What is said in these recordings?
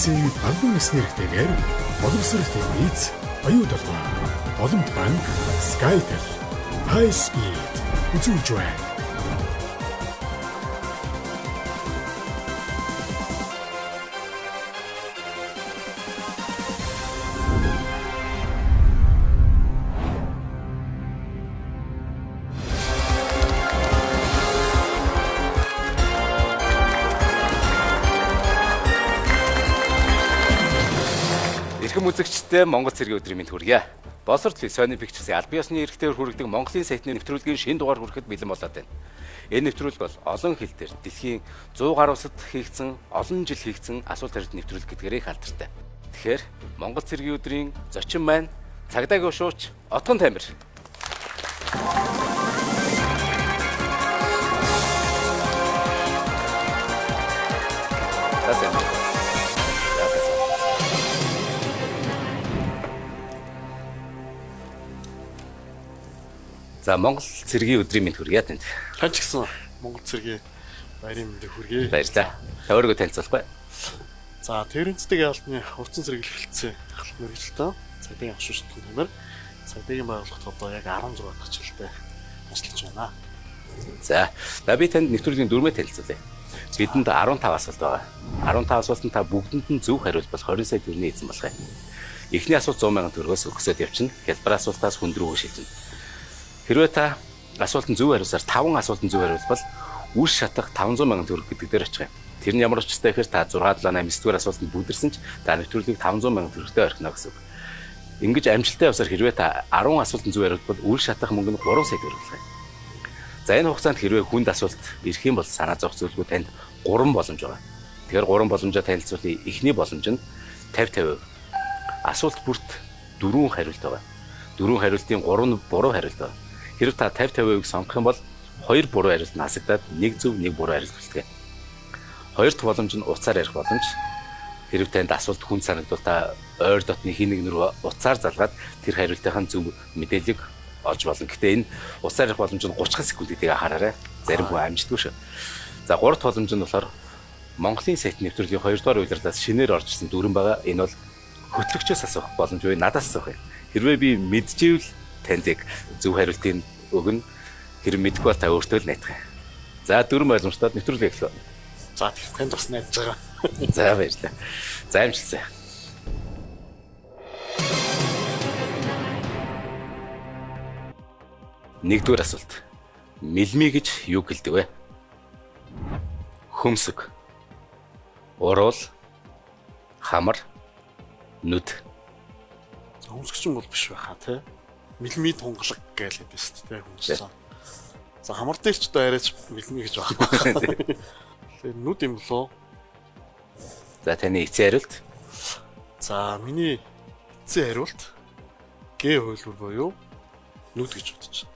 Улсын банкны эсний хэрэгтэйгээр боловсролтой нийц оюут олгоо. Боломт банк, Skytel, High Speed үзүүлж байна. Үзэгчтэй Монгол цэргийн өдрийн мэнд хүргье. Боловсролын Sony Pictures-ийн албан ёсны эрхтэйгээр хүргэдэг Монголын сайтны нэвтрүүлгийн шинэ дугаар хүрэхэд бэлэн болоод байна. Энэ нэвтрүүлэг бол олон хил дээр дэлхийн 100 гаруй улсад хийгдсэн, олон жил хийгдсэн асуулт хариулт нэвтрүүлэг гэдгээрээ халдвартай. Тэгэхээр Монгол цэргийн өдрийн зочин маань цагдаагийн шууч Отгон Тамир. За Монгол цэргийн өдрийн мэнд хүргье танд. Тань ч гэсэн Монгол цэргийн баярын мэндийг хүргэе. Баярлалаа. Та өөрийгөө танилцуулахгүй. За Тэрэнцдэг яалтны хувцсан цэрэг хэлтсэн ахлах мэргэжилтэн цагдаагийн агшууч Тамир цагдаагийн байгууллагт одоо яг 16 дахь жилдээ ажиллаж байна. За би танд нэвтрүүлгийн дүрмээ танилцуулъя. Бидэнд 15 асуулт байгаа. 15 асуултанд та бүгдэнд нь зөв хариулт бол 20 сая төгрөгийн эзэн болох юм. Эхний асуулт 100 сая төгрөгөөс өгсөд явчихна. Хялбар асуултаас хүнд рүү шилжинэ. Хэрвээ та асуултанд зөв хариулсаар 5 асуултанд зөв хариулбал үр шатах 500 сая төгрөг гэдэг дээр очих юм. Тэр нь ямар учиртай гэхээр та 6, 7, 8, 9 дугаар асуултанд бүдэрсэн ч та нэвтрүүлгийг 500 сая төгрөгтэй орхино гэсэн үг. Ингэж амжилттай явсаар хэрвээ та 10 асуултанд зөв хариулбал үр шатах мөнгө нь 3 сая төгрөг болох юм. За энэ хугацаанд хэрвээ хүнд асуулт ирэх юм бол санаа зовх зүйлгүй танд 3 боломж байгаа. Тэгэхээр 3 боломжоо танилцуулъя. Эхний боломж нь 50-50%. Асуулт бүрт 4 хариулт байгаа. 4 хариултын 3 нь буруу хариулт байгаа. Хэрв та 50-50%-ийг сонгох юм бол 2 буруу хариулт насагдаад 1 зөв 1 буруу хариулт үлддэг. Хоёр дахь боломж нь уцаар ярих боломж. Хэрв танд асуулт хүн санагдвал та ойр дотны хин нэг рүү уцаар залгаад тэр хариултынхаа зөв мэдээллийг олж болно. Гэхдээ энэ уцаар ярих боломж нь 30 секунд гэдгийг анхаараарай. Зарим хүн амждаггүй шүү. За 3 дахь боломж нь болохоор Монголын сайт нэвтрүүлгийн 2 дугаар удирлаас шинээр орж ирсэн дүрэн байгаа. Энэ бол хөтлөгчөөс асуух боломж буюу надаас асуух юм. Хэрвээ би мэдчихвэл танд яг зөв хариултыг өгнө. Хэрэг мэдгүй бол та өөртөө л найдах юм. За 4 ойлгомжтой нэвтрүүлэг эхлэв. За танд бас найдаж байгаа. За баярлалаа. За амжилттай. Нэгдүгээр асуулт. Милми гэж юу гэлдэг вэ? Хөмсөг. Уруул. Хамар. Нүд. Хөмсгчин бол биш байхаа тий. Милми тунгалаг гээл юм биш тий хүмүүс. За хамар дээр ч одоо арайч милми гэж байна. Тэгэхээр нүд юм болоо. За таны эцсийн хариулт. За миний эцсийн хариулт гээ хуйлбар буюу нүд гэж бодож байна.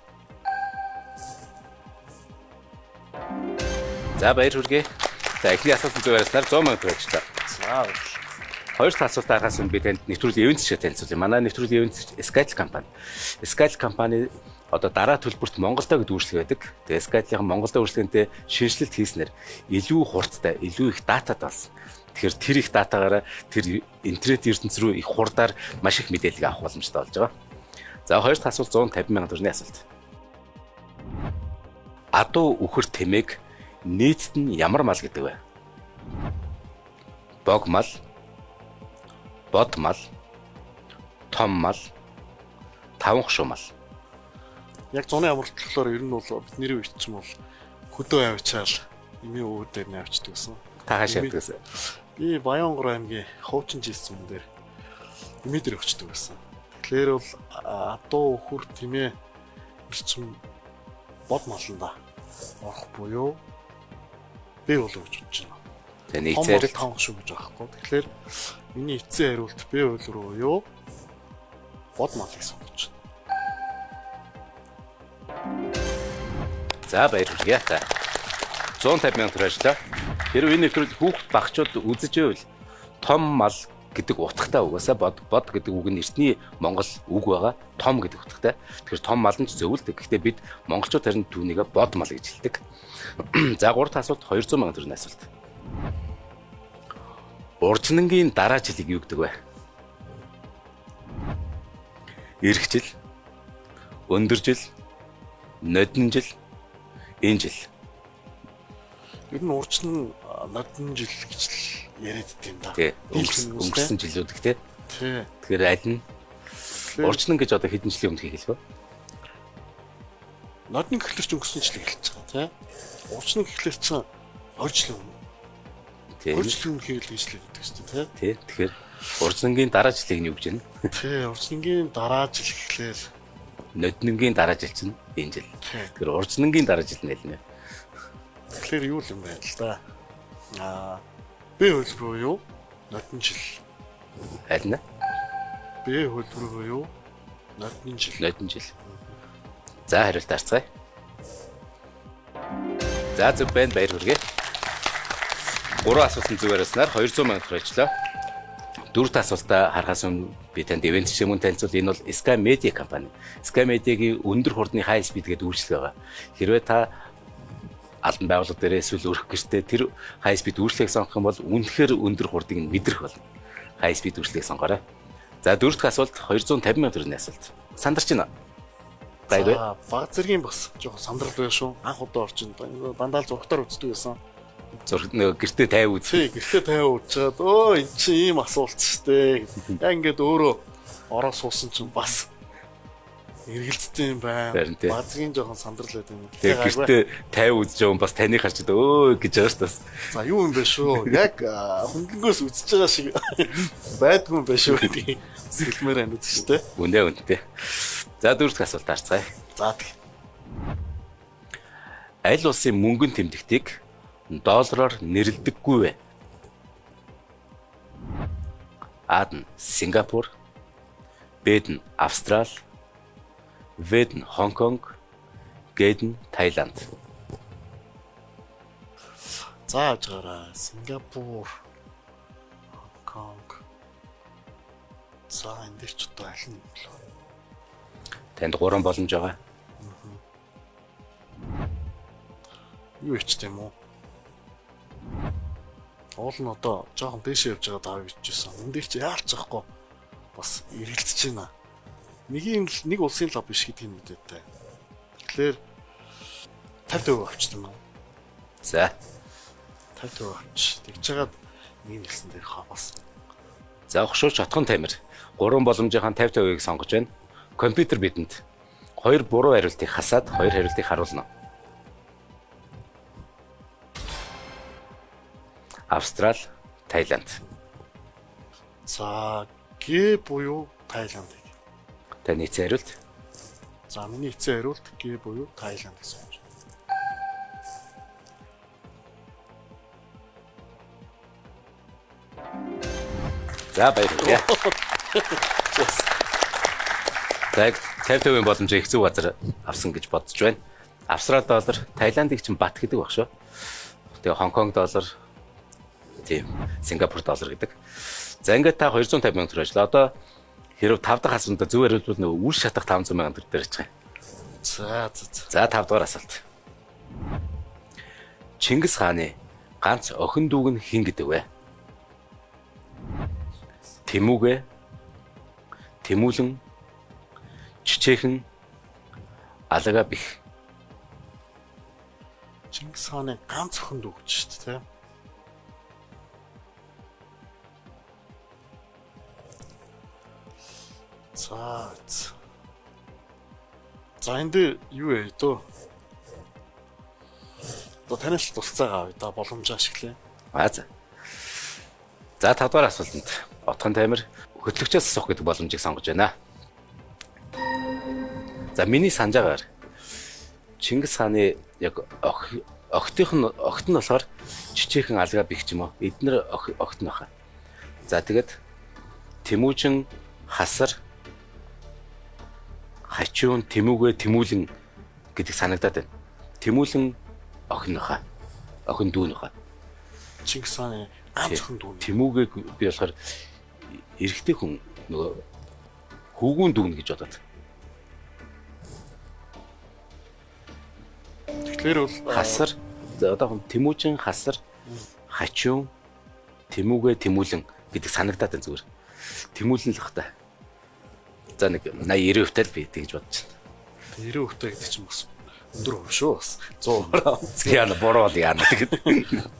За баяр хүргэе. За эхний асуултанд зөв хариулснаар 100 сая төгрөг ажиллаа. За хоёр дахь асуулт аргаас нь би танд нэвтрүүлгийн ивент шиг танилцуулъя. Манай нэвтрүүлгийн ивент Skytel компани. Skytel компани одоо дараа төлбөрт Монголдо гэдэг үйлчлэг байдаг. Тэгээ Skytel-ийн Монголдо үйлчлэгэнтэй шинжилэлт хийснээр илүү хурдтай, илүү их датад болсон. Тэгэхээр тэр их датагаараа тэр интернет ертөнц рүү их хурдаар маш их мэдээлэл авах боломжтой болж байгаа. За хоёр дахь асуулт 150 сая төгрөгийн асуулт. Адуу үхэр тэмээг нийтд нь ямар мал гэдэг вэ? Бог мал, бод мал, том мал, таванхшуу мал. Яг зуны амралтлахлаар ер нь бол бидний үеч юм бол хөдөө авчаал эмийн өвөр дээр нь авчдаг гэсэн. Та хаашаа явдаг гэсэн? Би Баянгор аймгийн Хуучин жилс юм дээр эмээ дээр өчтдөг гэсэн. Тэгэхээр бол адуу үхэр тэмээ ирчим бод маланда орох буюу би бол гэж бодож байна. Таны эцсийн хариулт таванхшуу гэж аахгүй. Тэгэхээр миний эцсийн хариулт би бол буюу бод малыг сонгож байна. За баяр хүргэе. 150 сая төгрөг ажиллаа. Хэрвээ энэ нэвтрүүлэг хүүхд багчууд үзэж байвал том мал гэдэг утгатай угаасаа бод гэдэг үг нь эртний монгол үг байгаа. Том гэдэг утгатай. Тэгэхээр том мал нь ч зөвлөдөг. Гэхдээ бид монголчууд харин түүнийг бод мал гэж хэлдэг. За 3 дахь асуулт 200 сая төгрөгийн асуулт. Уржнангийн дараа жилийг юу гэдэг вэ? Ирэх жил, өндөр жил, нодин жил, энэ жил. Ер нь урчин нодин жил гэж л яриад байт юм да. Тий. Өнгөрсөн жилүүд гэх тий. Тий. Тэгэхээр аль нь уржнан гэж одоо хэдэн жилийн өмнө хэлэх вэ? Нодин гэхлээр ч өнгөрсөн жилийг хэлж байгаа тий. Урчин гэхлээр ч 20 жилийн өмнө. Тий. 20 жилийн өмнө хийл гэж л гэдэг шүү дээ тий. Тий. Тэгэхээр уржнангийн дараа жилийг нь юу гэж байна? Тий, уржнангийн дараа жил гэхлээр Нодингийн дараа жил чинь энэ жил. тий. Тэгэхээр уржнангийн дараа жил нь аль нь вэ? Тэгэхээр юу юм бэ л да. Б хөлбөр юу? Нодин жил. Аль нь? Б хөлбөр юу? Нодин жил. Нодин жил. За хариулт арцгаая. За зөв байна, баяр хүргэе. 3 асуултанд зүгээр яснаар 200 мянга хүрээчлээ. 4 асуултаа харахаас өмнө би танд ивент жишээ мөн танилцуул. Энэ бол Sky Media компани. Sky Media-гийн өндөр хурдны high speed гэдэг үйлчлэг байгаа. Хэрвээ та албан байгууллага дээр эсвэл өрх гэртээ тэр high speed үйлчлэгийг сонгох юм бол үнэхээр өндөр хурдыг нь мэдрэх болно. High speed үйлчлэгийг сонгоорой. За дөрөвт асуулт 250 мянга төгрөгийн асуулт. Сандарч байна. Гайгүй. Баг зэргийн бас жоохон сандрал байх шүү. Анх удаа орчин дандаа л зургатаар үздэг байсан. Зураг нэг гэртээ тайв үзье. Тий, гэртээ тавиа уучаад өө эн чинь ийм асуулт ч дээ. Яг ингээд өөрөө ороо суусан чинь бас эргэлзсэн юм байна. Базгийн жоохон сандрал байдаг юм. Тэгээ гэртээ тайв үзэж байгаа юм бас таны харж өө гэж байгаа шүү дээ. За юу юм бэ шүү? Яг хөндлөнгөөс үзэж байгаа шиг байдгүй юм бэ шүү гэдэг сэлмээр байна үзэж штэ. Үнэ. За дөрөвт асуулт харцгаая. За тэг. Аль улсын мөнгөн тэмдэгтийг доллараар нэрлэдэггүй вэ? А нь Сингапур, Б нь Австрали, В нь Хонконг, Г нь Таиланд. За ажгаараа Сингапур, Хонконг. За энэ дээр ч одоо аль нь болов? Танд 3 боломж байгаа. Юу ичт юм уу? Уул нь одоо жоохон дэше явж байгаа даа бичижсэн. Энд дээр чи яарч байгаа бас эргэлзэж байна. Нэг улсын лоб биш гэдгийг мэдээтэй. Тэгэхээр 50% авчт юм аа. За 50% авч. Тэгж жагаад нэг нэлсэн дээр хаваас. За огшууч отхон тамир 3 боломжийн 50%-ийг сонгож байна. Компьютер бидэнд 2 буруу хариултыг хасаад 2 хариултыг харуулна. Австрали, Таиланд. За Г буюу Таиланд. Та нийцэн хариулт. За миний эцэг хариулт Г буюу Таиланд гэсэн юм. За баярлалаа. За 50% боломжийг хэцүү газар авсан гэж бодож байна. Австрали доллар, Таиландыг чинь бат гэдэг баг шүү. Тэгээ Хонконг доллар, тийм Сингапур доллар гэдэг. За ингээд та 250 мянга төгрөг ажиллаа. Одоо хэрв 5 дахь асуултаа зөв хариулбал нөгөө үр шатах 500 мянга төгрөг дээр ирж байгаа. За 5 дахь асуулт. Чингис хааны ганц охин дүүг нь хэн гэдэг вэ? Тэмүүгэ, Тэмүүлэн, Чичээхэн, Алага бих. Чингис хааны ганц охин дүү гэж шүү дээ. За энэ дээр юу вэ дөө? Одоо танаас тусцаагаа одоо боломж ашиглая. За 5 дахь асуултанд отхон таймер хөтлөгчөөс асуух гэдэг боломжийг сонгож байна. За миний санаж байгаагаар Чингис хааны яг огт нь болохоор Чичээхэн, Алга бих ч юм уу эднэр огт нь баха. За тэгэд Тэмүүжин, Хасар, Хачуун, Тэмүүгэ, Тэмүүлэн гэдэг санагдаад байна. Тэмүүлэн охин баха. Охин дүү баха. Чингис хааны ганц охин дүү. Тэмүүгээг би болохоор эрэгтэй хүн нөгөө хүүгүүн дүүн гэж бодоод. Тэгэхээр бол Хасар одоо Тэмүүжин, Хасар, Хачуун, Тэмүүгээ тэмүүлэн гэдэг санагдаад байна зүгээр. Тэмүүлэн л бах та. За нэг 80 90% тал би тэгж бодож байна. 90% гэдэг чинь бас өндөр хувь шүү бас. 100%. Яна бороо яана тэгээд.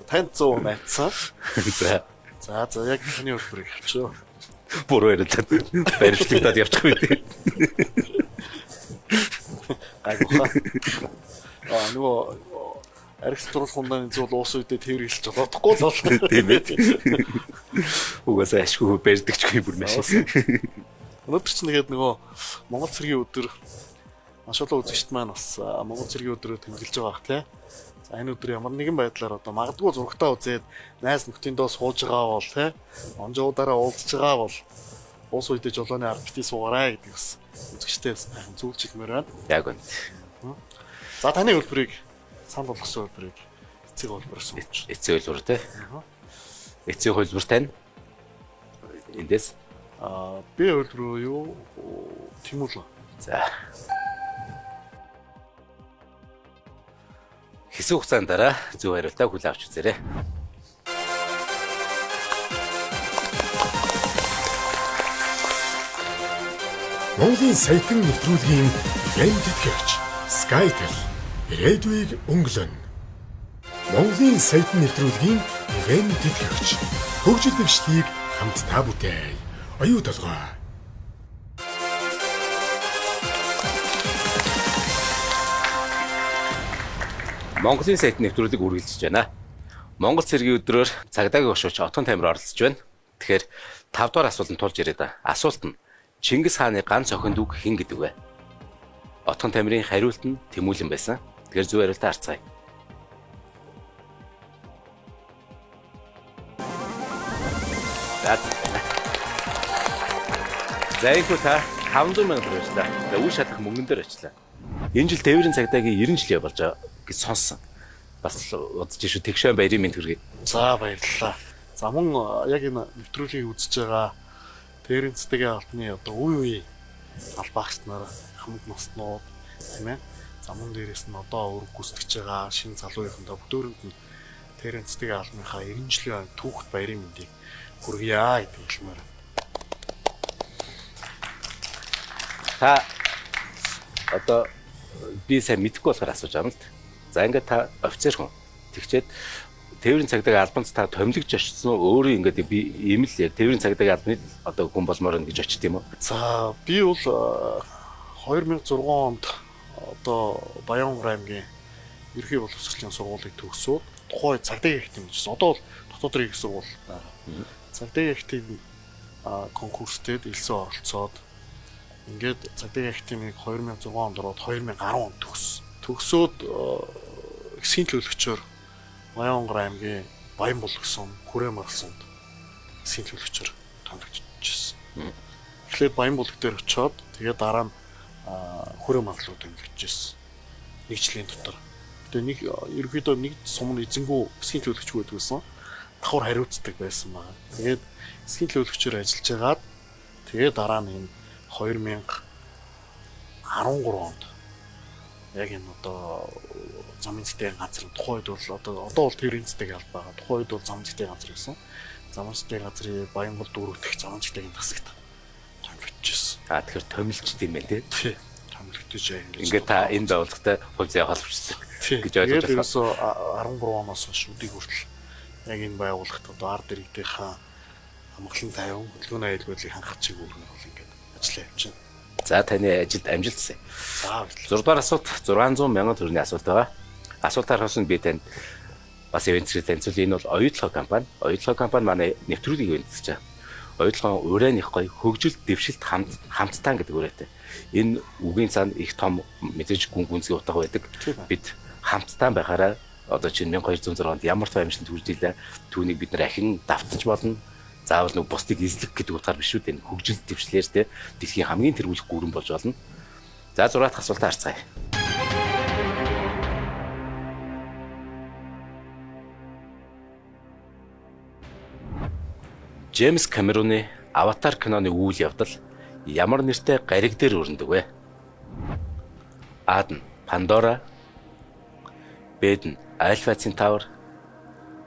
Танд 100 найцсан. За Яг таны хөлбөрийг авчаа. бороо яриад баримтлагдаад явчих үү. Айгууха. Нөгөө Аристотель хундааны зүйл уус үедээ тэргэлж болоодохгүй л бол. Тийм ээ. Угаасаа ашгүй барьдагчгүй бүр машин. Өнөөдөр ч нэгэд нөгөө Монгол цэргийн өдөр машуулаа үзэгчд маань бас Монгол цэргийн өдрөө тэмдэглэж байгаа бах тий. За энэ өдөр ямар нэгэн байдлаар одоо магадгүй зургатаа үзээд найз нөхдийн доо сууж байгаа бол тий. Онжуудаараа уулзж байгаа бол уус үедээ жолооны ард бити суугаарай гэдэг бас үзэгчтэй сайхан зөвлөж хэлмээр байна. Яг үнэ. За таны хөлбөрийг санд болгосон хөлбөрийг эцэг хөлбөрөөр сууж. Эцэг хөлбөр тий. Эцэг хөлбөр тань. Эндээс би хөлбөрөө юу Тэмүүлэн. за. Хэсэг хугацаанд дараа зөв хариултаа хүлээн авч үзээрэй. Монголын саятан нэвтрүүлгийн ивент тэтгэгч Skytel ирээдүйг өнгөлөн. Монголын саятан нэвтрүүлгийн ивент тэтгэгч хөгжил дэвшлийг хамтдаа бүтээй. Оюу толгой. Монголын сайтын нэвтрүүлэг үргэлжлэж байна. Монгол цэргийн өдрөөр цагдаагийн гошууч Отгон Тамир оролцож байна. Тэгэхээр 5 дахь асуултанд тулж ирээд байна. Асуулт нь Чингис хааны ганц охин дүү хэн гэдэг вэ? Отгон Тамирын хариулт нь Тэмүүлэн байсан. Тэгэхээр зөв хариултаа харцгаая. За их та 500 сая төгрөг өчлөө. За үе шатах мөнгөн дээр очлаа. Энэ жил тээврийн цагдаагийн 90 жил болж байгаа гэж сонссон. Бас удаж шүү тэгшэн баярын мэнд хүргэе. За баярлалаа. За мөн яг энэ нэвтрүүлгийг үзэж байгаа тээврийн цэцгийн алтны одоо үе албаагч нар хамт наснууд тийм ээ. За мөн дээрээс нь одоо өрг гүйцэтгэж байгаа шинэ залууныхандаа бүдүүрэнд нь тээврийн цэцгийн алтныхаа 90 жилийн түүхт баярын мэндийг хүргье гэдэг хэлмээр. Та одоо би сайн мэдэхгүй болохоор асууж байгаа юм л. За ингээд та офицер хүн. Тэгчээд тээврийн цагдаагийн албанд та томилогж очсон өөрөө ингээд би ийм л яг тээврийн цагдаагийн албаны одоо хүн болмоор нь гэж очт юм уу? За би бол 2006 онд одоо Баянгар аймгийн ерхий боловсролын сургуулийг төгсөөд тухайн цагдаагийн их тэмцсэн. Одоо бол дотоодын их сургууль байгаа. Цагдаагийн их тэм конкурстэд элсэн оролцоод ингээд цагдаагийн их тэмийг 2006 онд ороод 2010 онд төгсөөд эсхийн төлөвлөгчөөр Баянгар аймгийн Баянбул гэсэн хүрэм арсанд эсхийн төлөвлөгчөөр томилогдчихсэн. Тэгэхээр Баянбул дээр очиод тэгээд дараа нь хүрэм арлууд томилогдчихсэн. Нэг жилийн дотор. Тэгээд нэг ерөөдөө нэг сум эзэнгүү эсхийн төлөвлөгч байдаг байсан. Давхар хариуцдаг байсан байна. Тэгээд эсхийн төлөвлөгчөөр ажиллаж байгаад тэгээд дараа нь энэ 2013 онд яг энэ одоо замын цэцгийн газар тухайд бол одоо бол тээврийн цэцгийн алба байгаа. Тухайд бол замын цэцгийн газар гэсэн. Замын цэцгийн газрын Баянгол дүүргэх замын цэцгийн тасагт томилогдчихсэн. Тэгэхээр томилчд юм байна тий. Томилогдож байгаа ингээд та энэ байгууллагатай хувь заяа холбогдсон гэж ойлгож байна. Ерөөсөө 13 оноос хойш өдийг хүртэл яг энэ байгууллагт одоо ард иргэдийнхаа амгалан тайван хөдөлгөөний аюулгүйдлийг хангах чиглэл бол ингээд ажиллаа явж байна. За таны ажилд амжилт хүсье. За 6 дугаар асуулт 600 мянган төгрөгийн асуулт байгаа. Асуултаар хавсан би танд бас ивэнцээр танилцуул. Энэ бол оюутлогоо компани. Оюутлогоо компани манай нэвтрүүлгийг ивэнцэж байгаа. Оюутлогоо урайных гоё хөгжил дэвшилт хамтдаа гэдэг үрээтэй. Энэ үгийн цаана их том мэдээж гүнзгий утга байдаг. Бид хамтдаа байхаараа одоо чинь 1206 онд ямар том амжилт хүрдэлээ түүнийг бид нар ахин давтаж болно. Заавал нэг бусдыг эзлэх гэдэг утгаар биш үү те хөгжил дэвшлэр те дэлхийн хамгийн тэргүүлэх гүрэн болж болно. За 6 дахь асуултаа харцгаая. Джеймс Камеруны Аватар киноны үйл явдал ямар нэртэй гариг дээр өрнөдөг вэ? А. Пандора, Б. Альфа Центавр,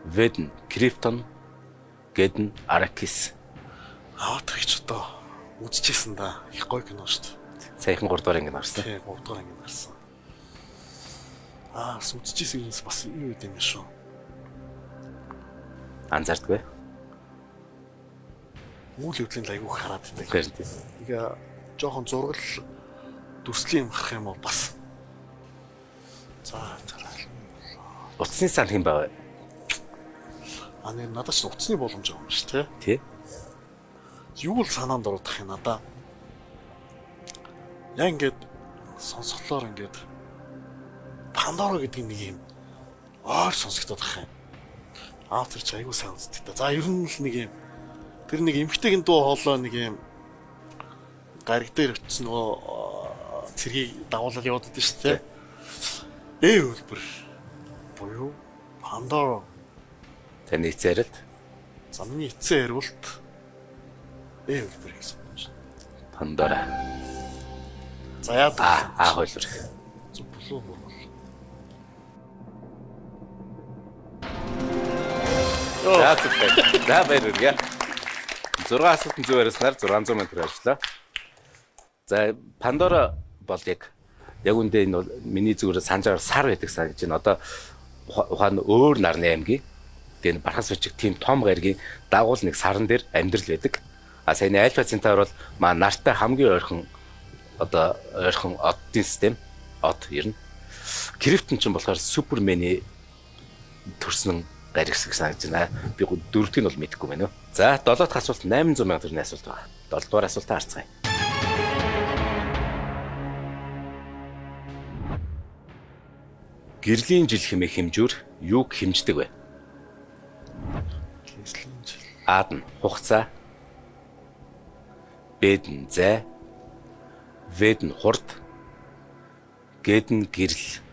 В. Криптон, Гэдэн Аракис. Аватар ч одоо үзчихсэн да. Их гоё кино шүү дээ. Саяхан 3 дугаар анги нарсан. Тийм 3 дугаар анги гарсан. Үзчихсэн юмс бас юу юм шүү. Анзаардгүй. Үйл явдлын айгуу хараад байдаг. Гэрнэ. Ингээ жоохон зургал дүрслийн юм гарах юм бол бас. За Утасны сан хэм байв. нэг надад ч утасны боломж байгаа юм шүү Тий. Юу л санаанд орох юм надаа. Яа ингээд сонсголоор ингээд Пандора гэдэг нэг юм ойр сонсогдоод байгаа юм. Автор ч айгуу сайн үздэг та. За ер нь л нэг юм тэр нэг эмхтэйгийн дуу хоолой нэг юм гариг дээр өтсөн нөгөө цэргийг дагуулаад яваад байдаг шүү дээ. Хөлбөр буюу Пандора. Таны эцээрэлт. За миний эцсийн хариулт хөлбөр гэсэн юм шиг. Пандора. За яа хөлбөр. Болоо бол. За баярлалаа. 6 асуултын зөв яриаснаар 600 мянга төгрөг авчлаа. За Пандора бол яг үндэ энэ бол миний зүгээр санджаар сар байдаг санаж байна. Одоо ухаан өөр нарны аймгийн тэгээд Бархас бичиг тийм том гаригийн дагуул нэг саран дээр амьдрал байдаг. Саяны Альфа Центавр бол маа нартай хамгийн ойрхон ойрхон оддын систем ер нь. Криптон ч болохоор Супермений төрсөн гариг шиг санагдаж байна. Би дөрөвдгийг нь бол мэдэхгүй байна. За 7 дахь асуулт 800 мянга төгрөгийн асуулт байна. 7 дугаар асуултаа харцгаая. Гэрлийн жил хэмээх хэмжүүр юуг хэмждэг вэ? Гэрлийн жил. А-д нь хугацаа, Б-д нь зай, В-д нь хурд, Г-д нь гэрэл.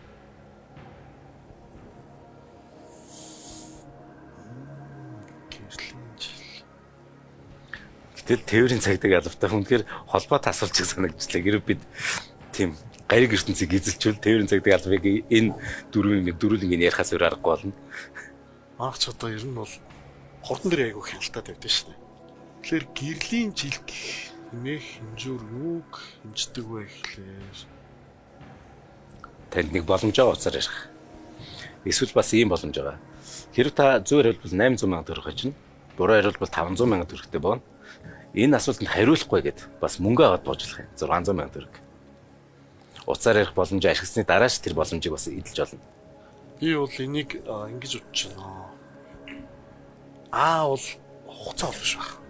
Гэтэл тээврийн цагдаа ялвтаа үнэхээр холбоот асуулт шиг санагдчихлаа. Гэр бид тийм гариг ертөнцийг эзэлчүүл тээврийн цагдаа ялвыг энэ дөрвөлнгийн ярихаас өөр аргагүй болно. Манайх ч одоо ер нь бол хурдан дээр айгуу хяналтаад байдаг шүү дээ. Тэгэхээр гэрлийн жил хэмээх хэмжүүр юуг хэмждэг вэ гэхлээр танд нэг боломж байгаа уцаар ярих. Эсвэл бас ийм боломж байгаа. Хэрэг та зөв хариулбал 800 мянга төгрөг хожно. Буруу хариулбал 500 мянга төгрөгтэй болно. Энэ асуултанд хариулахгүй гэд бас мөнгө аваад боожлох юм. 600 мянга төгрөг. Уцаар ярих боломжийг ашигласны дараач тэр боломжийг бас эдэлж болно. Би бол энийг ингэж бодож байна. Бол хугацаа болж байна.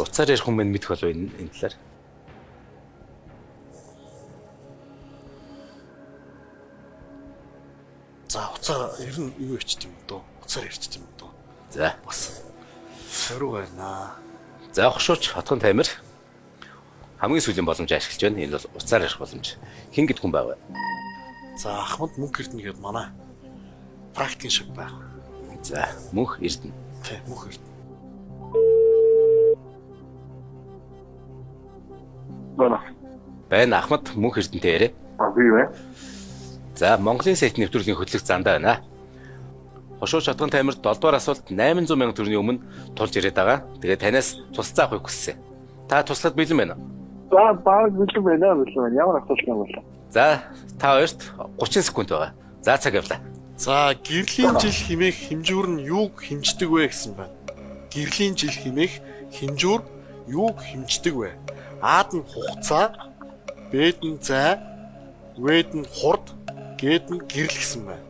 Уцаар ярих хүмүүс мэдэх болов энэ талаар. За уцаар ер нь юу ичт юм дөө? Уцаар ярьчих юм дөө. За бас шаруу байна. За хошууч хотгон таймер хамгийн сүүлийн боломж ашиглаж байна. Энэ бол уцаар ярих боломж. Хин гэдэг хүн байв. За Ахмад Мөнх Эрдэнэ гэдэг манай практикийн шиг байв. За Мөнх Эрдэнэ. Тий, Мөнх Эрдэнэ. Байна Ахмад Мөнх Эрдэнэтэй яриа. Би байна. За Монголын сайт нэвтрүүлгийн хөтлөх зандаа байна. Хошууч хотгон таймерд 7 дугаар асуулт 800 мянга төгрөгийн өмнө тулж ирээд байгаа. Тэгээд танаас тусалцаа авахыг хүссэн. Та туслахад бэлэн байна уу? За баг бэлэн байна. Ямар асуулт юм бэ? За та хоёрт 30 секунд байгаа. За цаг явлаа. За гэрлийн жил хэмээх хэмжүүр нь юуг хэмждэг вэ гэсэн байна. Гэрлийн жил хэмээх хэмжүүр юуг хэмждэг вэ? А-д нь хугацаа, Б-д нь зай, В-д нь хурд, Г-д нь гэрэл гэсэн байна.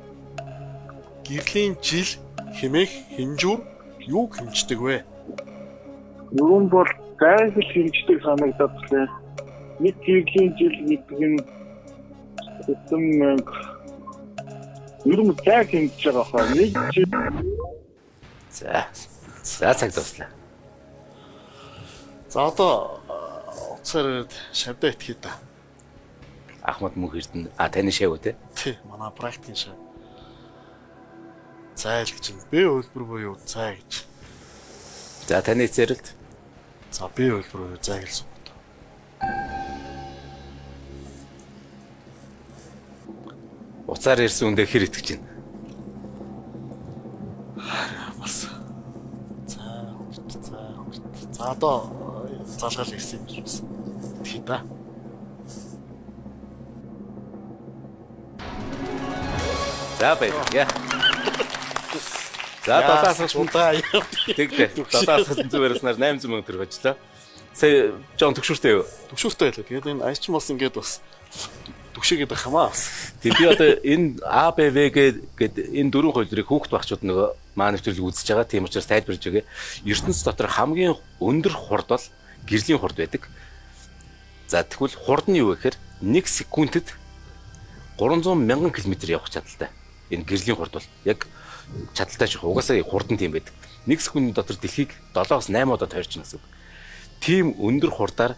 Гэрлийн жил хэмээх хэмжүүр юуг хэмждэг вэ? Юу нь бол гайхал хэмждэг санагдаад байна. Нэг гэрлийн жил гэдэг нь ер нь цаг хэмжиж байгаа хаа. Нэг жил. За цаг дуслаа. За одоо уцаар шавдаа итгэе та. Ахмад Мөнх Эрдэнэ таны шав үү те? Тий, манай практикийн шав. Зайл гэж юм. Б хөлбөр буюу зай гэж. За таны эцээрэлт. За Б хөлбөр буюу зай гэсэн. Уцаар ирсэн үндэ хэр итгэж байна? Бас За одоо залгаал ирсэн юм биш үү? Тий да. За баярлалаа. За 7 асуулт удаа. тэгдэ. 7 асуултын зүгээрснээр 800 мянга төгрөг очлоо. Сая Жон төгшүүртэй юу? Төгшүүртэй байлаа. Тэгээд энэ айч мос ингээд бас төгшөөгээд байх юм аа. Тэг би одоо энэ АБВ гээд энэ дөрвөн хуулийг хүүхд багчууд нөгөө маа нэвтрүүлэг үзэж байгаа. Тийм учраас тайлбарж өгье. ертөнц дотор хамгийн өндөр хурд бол гэрлийн хурд байдаг. За тэгвэл хурд нь юу вэ гэхээр 1 секундэд 300 мянган км явах чадaltaй. Энэ гэрлийн хурд бол яг чадaltaй шиг угаасаа хурд нь тийм байдаг. 1 секундын дотор дэлхийг 7-8 удаа тойрчихно гэсэн үг. Тийм өндөр хурдаар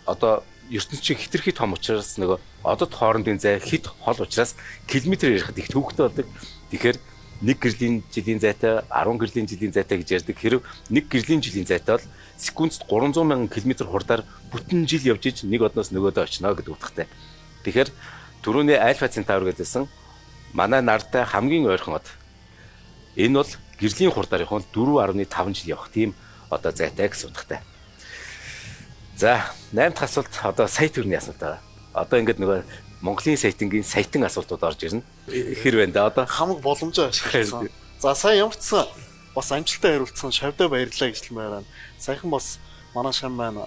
одоо ертөнц чинь хитрхи том учраас нөгөө одод хоорондын зай хит хол учраас километр ярихад их төвөгтэй болдог. Тэгэхээр 1 гэрлийн жилийн зайтай 10 гэрлийн жилийн зайтай гэж ярьдаг. Хэрв 1 гэрлийн жилийн зайтай бол секундэд 300 мянган км хурдаар бүтэн жил явж иж нэг одноос нөгөөдөө очно гэдэг утгатай. Тэгэхээр түрүүний Альфа Центавр гэдсэн манай нартай хамгийн ойрхон од. Энэ бол гэрлийн хурдаар явах 4.5 жил явах тийм одоо зайтай гэсэн утгатай. За 8 дахь асуулт одоо сая төгрөгийн асуулт байгаа. Одоо ингээд нөгөө Монголын сайтингийн сайтан асуултууд орж ирнэ. Хэр байна да одоо? Хамаг боломжоо ашигласан. За сая ямарчсан бас амжилттай хариулсан шавьдаа баярлалаа гэж хэлмээр байна. Саяхан бас манай шам маань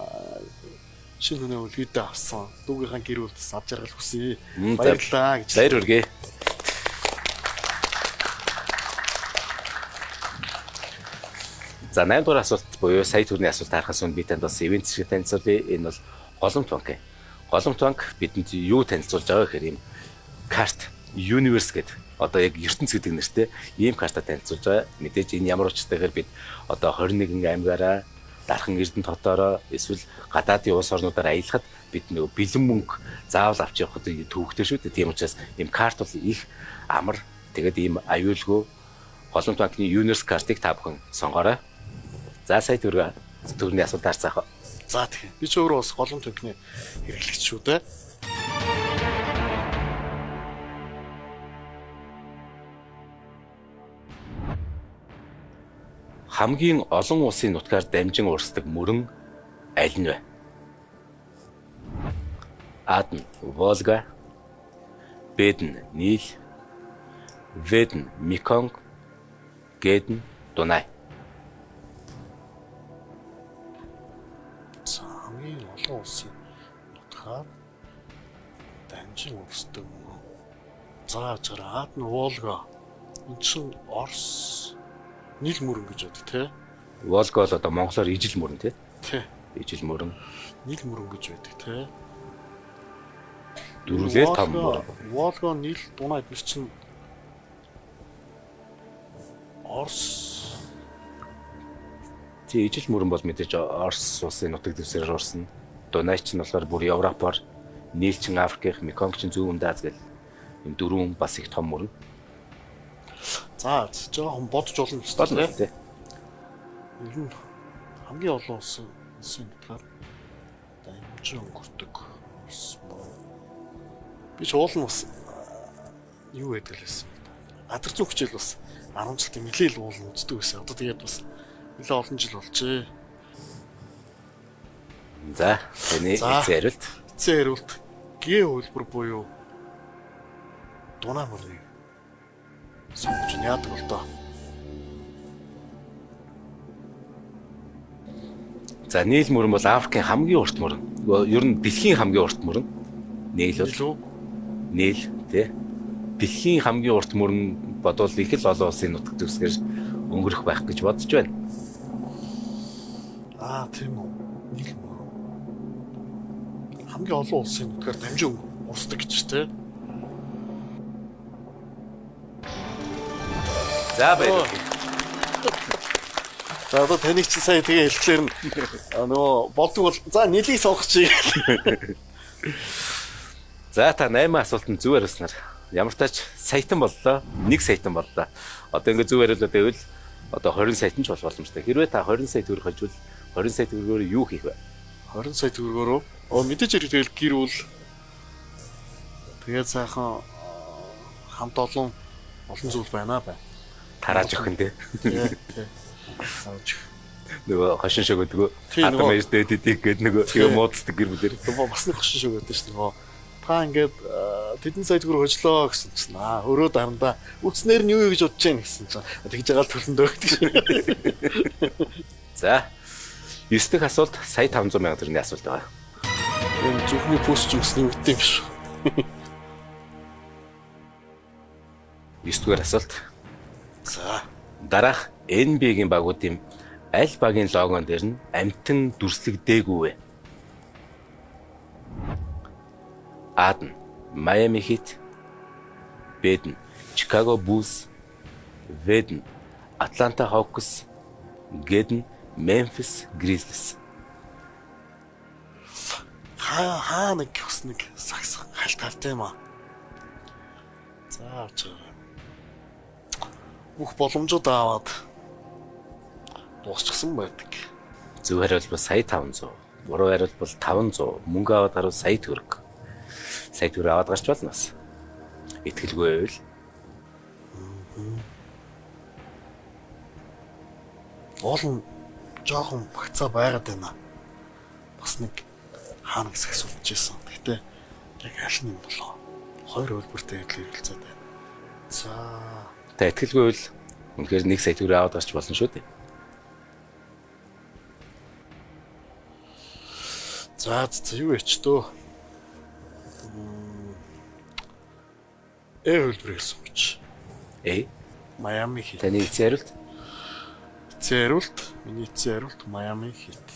шинэ хүнээ видео авсан. Дүүгийнхаа гэр бүлд авч жаргал хүсье. Баярлалаа гэж. Баяр хүргэе. За 8 дугаар асуулт буюу сая төгрөгийн асуулт харахаас өмнө би танд бас ивент зэрэг танилцуулъя. Энэ бол Голомт банк. Голомт банк бидэнд юу танилцуулж байгаа гэхээр ийм карт Universe гэдэг одоо яг ертөнц гэдэг нэртэй ийм картаа танилцуулж байгаа. Мэдээж энэ ямар учиртай гэхээр бид одоо 21 аймгаараа дархан Эрдэнэ хотоороо эсвэл гадаадын улс орнуудаар аялахад бид нөгөө бэлэн мөнгө заавал авч явахд төвөгтэй шүү дээ. Тийм учраас ийм карт бол их амар. Тэгээд ийм аюулгүй Голомт банкны Universe картыг та бүхэн сонгоорой. За сая төгрөгийн асуулт харцаах. За тийм. Би ч өөрөө бас Голомт банкны хэрэглэгч шүү дээ. Хамгийн олон улсын нутгаар дамжин урсдаг мөрөн аль нь вэ? А нь Волга, Б нь Нил, В нь Меконг, Г нь Дунай. Хамгийн олон улсын нутгаар дамжин урсдаг мөрөн. За ажгараа А нь Волга. Энд чинь Орос Нил мөрөн гэж байдаг тий. Волга бол одоо монголоор ижил мөрөн тий. Тий. Ижил мөрөн. Нил мөрөн гэж байдаг тий. Дөрвөлээ том мөрөн. Волга, Нил, Дунай эдгээр чинь Орос. Тий ижил мөрөн бол мэдээж Орос улсын нутаг дэвсгэрээр орсон. Дунай ч нь болохоор бүр Европоор, Нил чин Африкийн, Меконг чин Зүүн Аз гэл энэ дөрвөн бас их том мөрөн. За жоохон бодож олон ёстой тий. Ер нь хамгийн олон улсын нутгаар дамжин өнгөрдөг. Би ч уулын бас юу гэдэг лээс. Адар зүүх хичээл бас 10 жилийн нэлээл уулын үздэг байсан. Одоо тэгээд бас нэлээ олон жил болжээ. За таны эцэг хариулт. Эцэг хариулт Г хөлбөр буюу Дунай мөрийг сонгож яадаг бол доо. За Нил мөрөн бол Африкийн хамгийн урт мөрөн. Ер нь дэлхийн хамгийн урт мөрөн. Нил бол Нил тий. Дэлхийн хамгийн урт мөрөн бодвол их л олон улсын нутаг дэвсгэр өнгөрөх байх гэж бодож байна. Тийм үү. Нил мөрөн. Хамгийн олон улсын нутгаар дамжин урсдаг гэж тий. За баярлалаа. За одоо таныг чи сая тэгээ хэлэхлээр нөгөө болдог бол за нилийг сонгочих. За та 8 асуултанд зөв хариулснаар ямар тач саятан боллоо. 1 саятан боллоо. Одоо ингээд зөв хариулаад байвал одоо 20 саятан ч болох боломжтой. Хэрвээ та 20 сая төгрөг хожвол 20 сая төгрөгөөр юу хийх вэ? 20 сая төгрөгөөр мэдээж хэрэг гэр бүл тэгээд сайхан хамт олон зүйл байна. Тарааж өгөх нь тий. Нөгөө хошин шогөөдгөө. Тийм, Хатам нөгөө- ээжтэй дидик гэдэг нөгөө тэгээ мууддаг гэр бүлэр. Бас нэг хөшин шиг байдаг шүү нөгөө. Та ингээд тэдэн сая төгрөг хөжлөө гэсэн чинь өрөө дарандаа үцнэр нь юу гэж бодож байна гэсэн чинь тэгж байгаа л төлөндөө гэдэг шиг. За. 9 дахь асуулт сая 500 сая төгрөгийн асуулт байгаа. Энэ зүрхний пүүс ч юмсны үгтэй юм шүү. 9 дугаар асуулт. За. Дараах NBA-гийн багуудын аль багийн логон дээр нь амтан дүрслэгдээгүй вэ? А нь Miami Heat, Б нь Chicago Bulls, В нь Atlanta Hawks, Г нь Memphis Grizzlies. Хаа нэг бас нэг сагс хальтaalтай юм аа. За авчаа. Бүх боломжууд аваад дуусчихсан байдаг. Зөв хариулт бол сая 500. Буруу хариулт бол 500. Мөнгө аваад гарвал сая төгрөг. Сая төгрөг аваад гарч болно бас. Итгэлгүй байвал Уул нь жоохон багцаа байгаад байна. Бас нэг хаана гэсэн асуулт жийсэн. Гэтэ яг аль нь юм болоо. Хоёр хөлбөртэй хэлцээд байна. За та итгэлгүй байвал үнэхээр 1 сая төгрөг аваад гарч болно шүү дээ. За юу яч дөө. Хөлбөр хэлсэн гэж. Miami Heat. Таны эцсийн хариулт Цэруулт, миний цэруулт Miami Heat.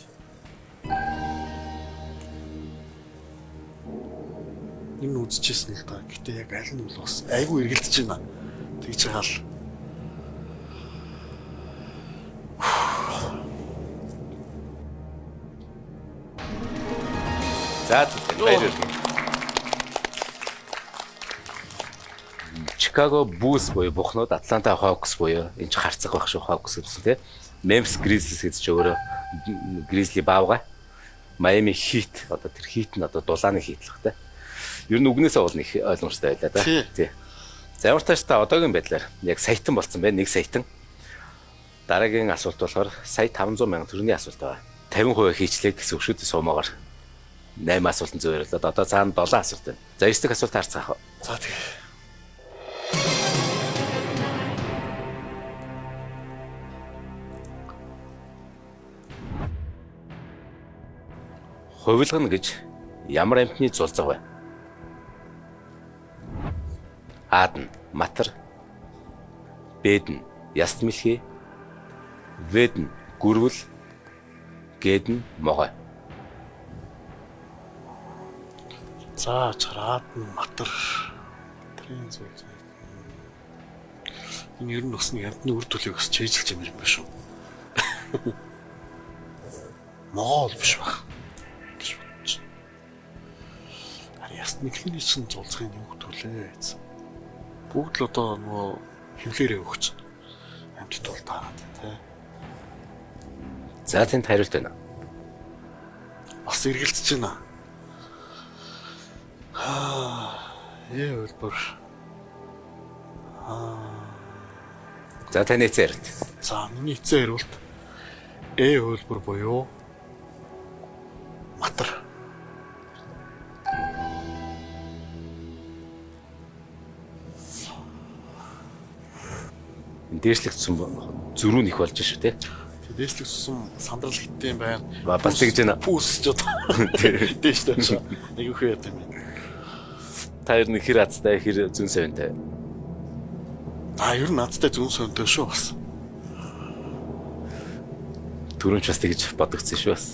Энэ үзчихсэн л да. Гэтэ яг аль нь бол бас айгүй эргэлдэж байна. Тэгж байгаа л. За баярлалаа. Chicago Bulls буюу бухнууд Atlanta Hawks буюу энэ ч харцах байх шүү Hawks гэсэн тийм. Memphis Grizzlies гэж ч өөрөө Grizzly баавга. Miami Heat одоо тэр Heat нь одоо дулааны Heat л хэ. Ер нь үгнээсээ бол нэг ойлгомжтой байлаа да. Тий. За ямар тааш та одоогийн байдлаар яг саятан болцсон байна. 1 саятан. Дараагийн асуулт болохоор сая 500 сая төгрөгийн асуулт байгаа. 50% хийчлээ гэсэн өгшөөд суумаагаар 8 асуултанд зөвөрлөд одоо цаана 7 асуулт байна. За 9 дахь асуулт харцгаах. За тэгээ. Хувилгана гэж ямар амьтны зулцаг вэ? А нь матар, Б нь яст мэлхий, В нь гүрвэл, Г нь могой. За чараад нь матар. Трийн зүйл. Энэ ер нь бас нэг амтны үр төлөйг бас чийжилж юм байна шүү. Моол биш баг. Яст нэхний чинь зулцахын юу төлөө. Бүгд л одоо нөгөө хөвлөрөө өгч амтд бол таагаад тий. За тэнд хариулт байна. Бас эргэлдэж байна. Хөлбөр. За таны эцээрт. За миний эцээр бол хөлбөр буюу матар. Дээшлэгдсэн зөрүү их болж шүү те. Дээшлэгдсэн сандрал хиттэй юм байна. Бас тэгж байна. Пүүс ч одоо. Дээштэй ч нэг их яд юм байна. Та ер нь хэр азтай хэр зүүн савинтай. Ер нь азтай зүүн савинтай шүү бас. Түрүүн ч бас тэгж бодогдсон шүү бас.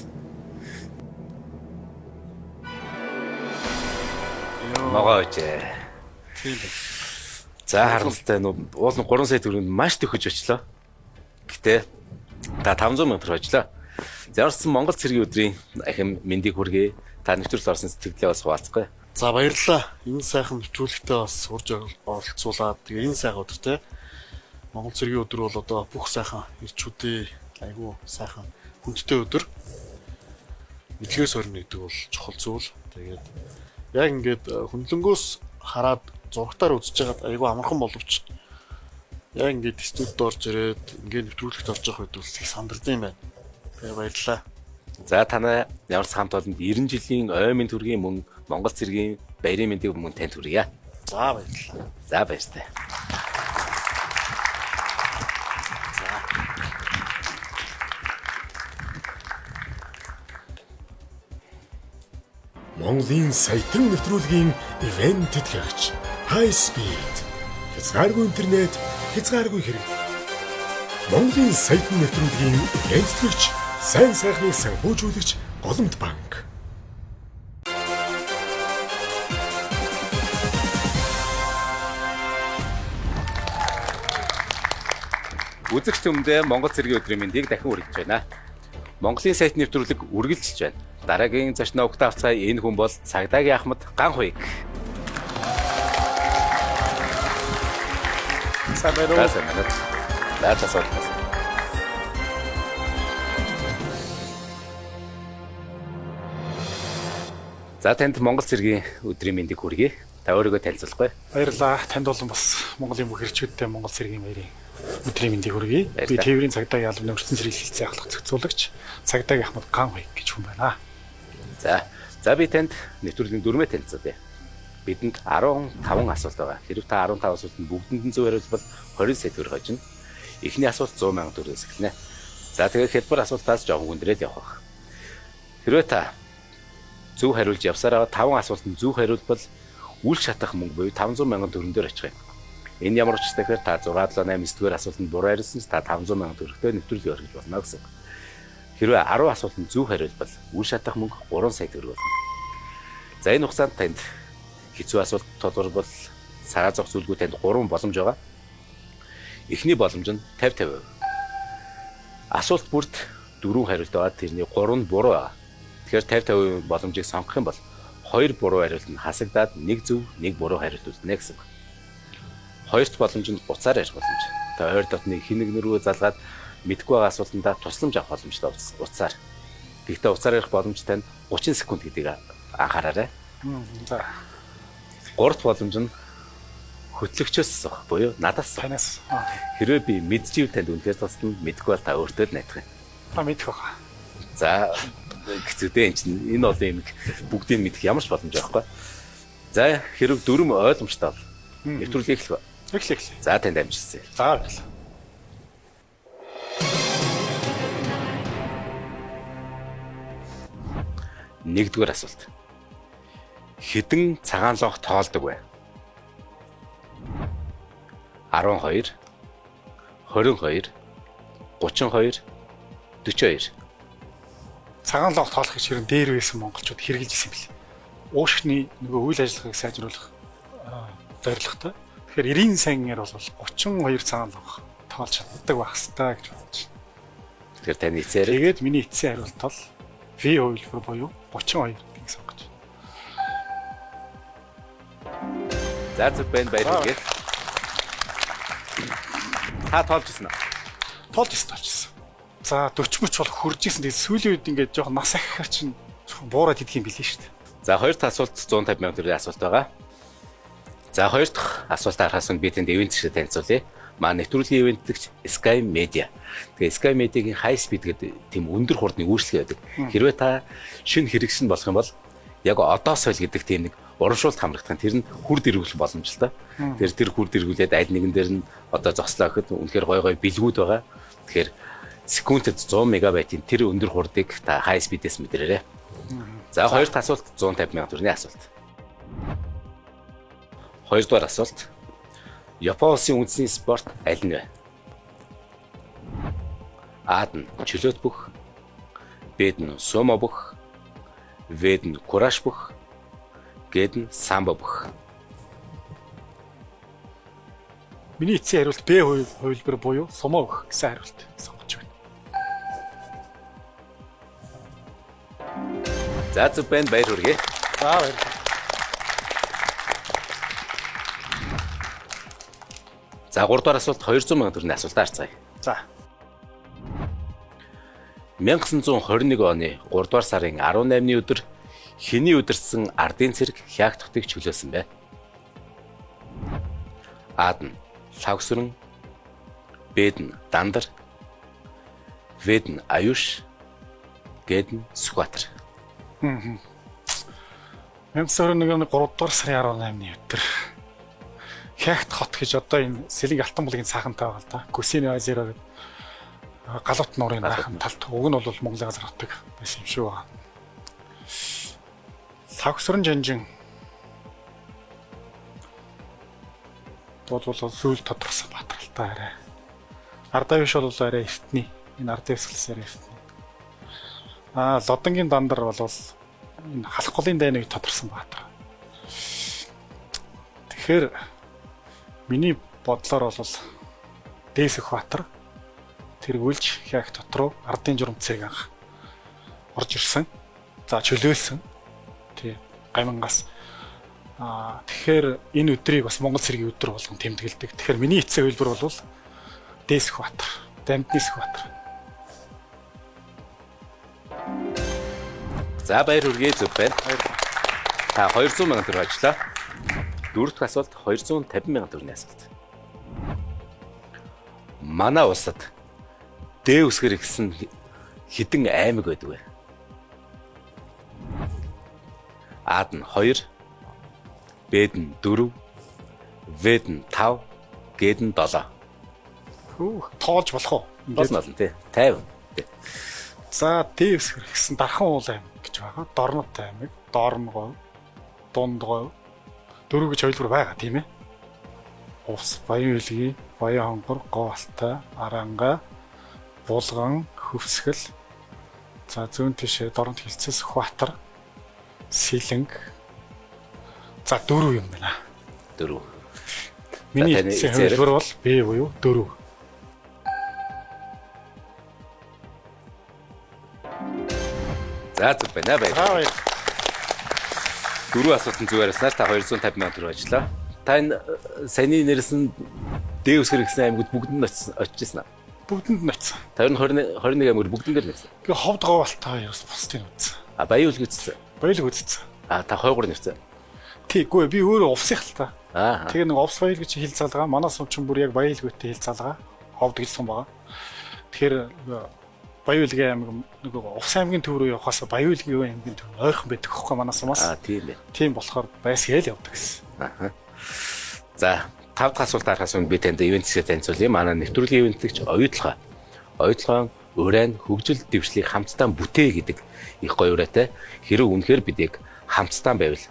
Могооч. Тийм. За харамсалтай уул нь 3 сая төгрөнд маш төхөж очлоо. Гэтэ та 500 сая төгрөг очлоо. Зарсан Монгол цэргийн өдрийн ахин мэндийг хүргэе. Та нэвтрүүлэлт орсон сэтгэлээ бас хуваалцгаая. За баярлалаа. Энэ сайхан нэвтрүүлэгтээ бас урьж оролцуулаад тэгээ энэ сайхан өдөр те Монгол цэргийн өдөр бол одоо бүх сайхан ирчүүдээ айгүй сайхан хүндтэй өдөр. Мэдлэгээс орно гэдэг бол чухал зүйл. Тэгээд яг ингээд хөндлөнгөөс хараад зургатаар үзэж байгаад айгүй амархан боловч яг ингээд студид орж ирээд ингээд нэвтрүүлэгт орж явах үед бол их сандарсан юм байна. Тэгээ баярлалаа. За танай ямар ч хамт олонд 90 жилийн ой мэнд төргийн мөн Монгол цэргийн баярын мэндийг мөн танд хүргье. За баярлалаа. За баяртай. Монголын саятан нэвтрүүлгийн ивент тэтгэгч High Speed. Хязгааргүй интернет, хязгааргүй хэрэг. Монголын саятан нэвтрүүлгийн ивент тэтгэгч, сайн сайхныг санхүүжүүлэгч Голомт банк. Үзэгч түмэндээ Монгол цэргийн өдрийн мэндийг дахин хүргэж байна. Монголын сайт нэвтрүүлэг үргэлжилж байна. Дараагийн зочноо өгт авцгаа энэ хүн бол Цагдаагийн Ахмад Ганхуйг. Сабэро. За танд Монгол цэргийн өдрийн мэндийг хүргэе. Та өөрийгөө танилцуулахгүй. Баярлалаа. Танд болон бас Монголын бүх эрчүүдтэй Монгол цэргийн баярын өдрийн мэндийг хүргэе. Би Баярлалаа. Тээврийн цагдаагийн албаны өртсөн цэргийн хэлцээ ахлах зохицуулагч Цагдаагийн Ахмад Ганхуйг гэж хүн байна. За би танд нэвтрүүлгийн дүрмээ танилцуулъя. Бидэнд 15 асуулт байгаа. Хэрв та 15 асуултанд бүгдэнд нь зөв хариулбал 20 сая төгрөг хожино. Эхний асуулт 100 сая төгрөгөөс эхэлнэ. За тэгээд хялбар асуултаас жоохон хүндрээд явах. Хэрвээ та зөв хариулж явсараа 5 асуултанд зөв хариулбал үл шатах мөнгө буюу 500 сая төгрөгөөр дээр очих юм. Энэ ямар ч тэгэхээр та 6 7 8 9-р асуултанд буруу хариулсан ч та 500 сая төгрөгтэй нэвтрүүлгийг орхиж болно гэсэн. Хэрвээ 10 асуултанд зөв хариулбал үл шатах мөнгө 3 сая төгрөг болно. За энэ хугацаанд танд хэцүү асуулт тодорхойлбол сараа зах зүйлгүй танд 3 боломж байгаа. Эхний боломж нь 50-50%. Асуулт бүрт 4 хариулт байгаа. Тэрний 3 нь буруу байгаа. Тэгэхээр 50-50% боломжийг сонгох юм бол 2 буруу хариулт нь хасагдаад 1 зөв, 1 буруу хариулт үлдэнэ гэсэн. Хоёр дахь боломж нь уцаар ярих боломж. Та ойр дотны хинэг нэрвөө залгаад мэдгүй байгаа асуултандаа тусламж авах боломжтой уцаар. Гэхдээ уцаар ярих боломжтой нь 30 секунд гэдгийг анхаараарай. За. Гурав дахь боломж нь хөтлөгчөөс асуух буюу надаас асуух. Танаас Хэрвээ би мэдчихвэл танд үнэхээр тусна, мэдгүй бол та өөртөө л найдах юм. та мэдэх байгаа. За хэцүүдээ энэ чинь энэ олон юм бүгдийг мэдэх ямар ч боломж байхгүй. За хэрэг дүрм ойлгомжтой бол нэвтрүүлгийг эхлэв. Эхлэх. За танд амжилт. За баярлалаа. Нэгдүгээр асуулт. Хэдэн цагаан лонх тоолдог вэ? 12, 22, 32, 42. Цагаан лонх тоолох гэж хэрэг дээр байсан монголчууд хэрэгжилж ирсэн бэл. Уушгины нөгөө үйл ажиллагааг сайжруулах зорилготой. Тэгэхээр 90 саягаар бол 32 цагаан лонх тоолж чаддаг байх хэрэгтэй гэж бодож байна. Тэгэхээр таны эцээр Тэгээд миний эцсийн хариулт бол V хувилбар буюу 32 гэж сонгож байна. за зүг байна баярлалаа. Та тоолж ирсэн үү? Тоолж ирсэн. За 40 мөч бол хурж ирсэн. Тэгээд сүүлийн үед ингээд жоохон нас ахихаар чинь жоохон буураад идэх юм билээ шүү дээ. За хоёр дахь асуулт 150 сая төгрөгийн асуулт байгаа. За хоёр дахь асуултаа харахаас нь би тэнд ивент шиг танилцуулъя. Маа нэвтрүүлгийн ивентгэгч Sky Media. Тэгээ Sky Media-гийн High Speed гэдэг тийм өндөр хурдны үйлчлэг байдаг. Хэрвээ та шинэ хэрэгшин болох юм бол яг одоо соёл гэдэг тийм нэг урамшуулт хамрагдах нь тэр нь хүрд эргүүлэх боломжтой. Тэр хүрд эргүүлээд аль нэгэн дээр нь одоо зогслоо гэхэд үнэхээр гой бэлгүүд байгаа. Тэгэхээр секундэд 100 мегабайтын тэр өндөр хурдыг та High Speed-ээс мэдрээрэй. За хоёр дахь асуулт 150 сая төгрөгийн асуулт. Хоёрдугаар асуулт. Япон улсын үндэсний спорт аль нь вэ? А-д нь чөлөөт бүх, Б-д нь сумо бүх, В-д нь кураш бүх, Г-д нь самбо бүх. Миний эцсийн хариулт Б хувилбар буюу сумо өгөх гэсэн хариулт сонгож байна. За зүг байна баяр хүргэе. За баярлалаа. За 3 дугаар асуулт 200 сая төгрөгийн асуултаар цаая. За. 1921 оны 3 дугаар сарын 18-ны өдөр хэний удирдсан ардын цэрэг хяактахтыг чөлөөсөн бэ? А-д нь лавсран, Б-д нь дандар, В-д нь аюуш, Гэдэн Сүхбаатар. 1921 оны 3 дугаар сарын 18-ны өдөр Хягт хот гэж одоо энэ Сэлэнг Алтан булгийн цаахантай байгаа л да. Көсөний озеро гэдэг галуут нуурын даахын талд. Уг нь бол Монголын газар хотыг байсан юм шүү байгаа. Савгсрын жанжин бодвол сүүл тодорхойлсон баатаралтай арай. Ардаа биш бол арай эртний. Энэ ардаа эсгэлээс арай эртний. Лодонгийн дандар бол энэ халах голын дайныг тодорсон баатар. Тэгэхээр миний бодлоор бол Дээс Сүхбаатар тэргүүлж Хягт хот руу ардын журамцыг анх орж ирсэн. За чөлөөлсөн. Тий. Гамингаас. Тэгэхээр энэ өдрийг бас Монгол цэргийн өдөр болгон тэмдэглэдэг. Тэгэхээр миний эцэг хэлбэр бол Дээс Сүхбаатар, Дамдны Сүхбаатар. За баяр хүргэе зөв байна. Та 200 сая төгрөг ажиллаа. Дөрөв дэх асуулт 250 сая төгрөгийн асуулт. Манай улсад Д үсгэр гэсэн хэдэн аймаг байдаг вэ? А-д нь 2, Б-д нь 4, В-д нь 5, Г-д нь 7. Тоолж болох уу? Болно тий. 50. За Д үсгэр гэсэн Дархан уул аймаг гэж байгаа. Дорнот аймаг, Доорногов, Дундгов, дөрөв гэж хоёулбар байгаа тийм ээ. Ус, Баян Илгий, Баян хонгор, Говалтай, Аранга, Булган, Хөвсгөл. За зүүн тишээ Дорнот хилцээ Сүхбаатар, Сэлэнг. За 4 юм байна. 4. Миний хэлбэр бол Б буюу 4. За зөв байна баяр. Дөрөв асуултанд зүгээр яснаар та 250 сая төгрөг ажиллаа. Та энэ саяны нэрсэн Д үсгэр гэсэн аймагуд бүгдэнд очижсэн аа. Бүгдэнд нь очсон. Та 21 аймагуд бүгдэнд л нэрсэн. Тэгээ Ховд Говалтай бас бусдыг үзсэн. Баян Илгий үзсэн. Баялаг үзсэн. Та 2 нэрсэн. Тийгүй би өөрөө увсах л та. Аа. Тэгээ нэг овс баял гэж хэл залгаа. Манаас өвчин бүр яг баял гүйтэй хэл залгаа. Ховд гэлсэн байгаа. Тэгэхээр Баян Илгий аймаг нөгөө Увс аймгийн төв рүү явахаас Баян Илгий аймгийн төв ойрхон байдаг хөхгүй манаас юмас. Тийм ээ. Тийм болохоор байсгээл явдаг гэсэн. Аа. За 5 дахь асуулт харахаас өмнө би танд ивент хэсгээ танилцуулъя. Манай нэвтрүүлгийн ивентлэгч оюутлогоо. Оюутлогоо урайн хөгжил дэвшлийг хамтдаа бүтээ гэдэг их гоё ураатай. Хэрэв үнэхээр бидийг хамтдаа байвал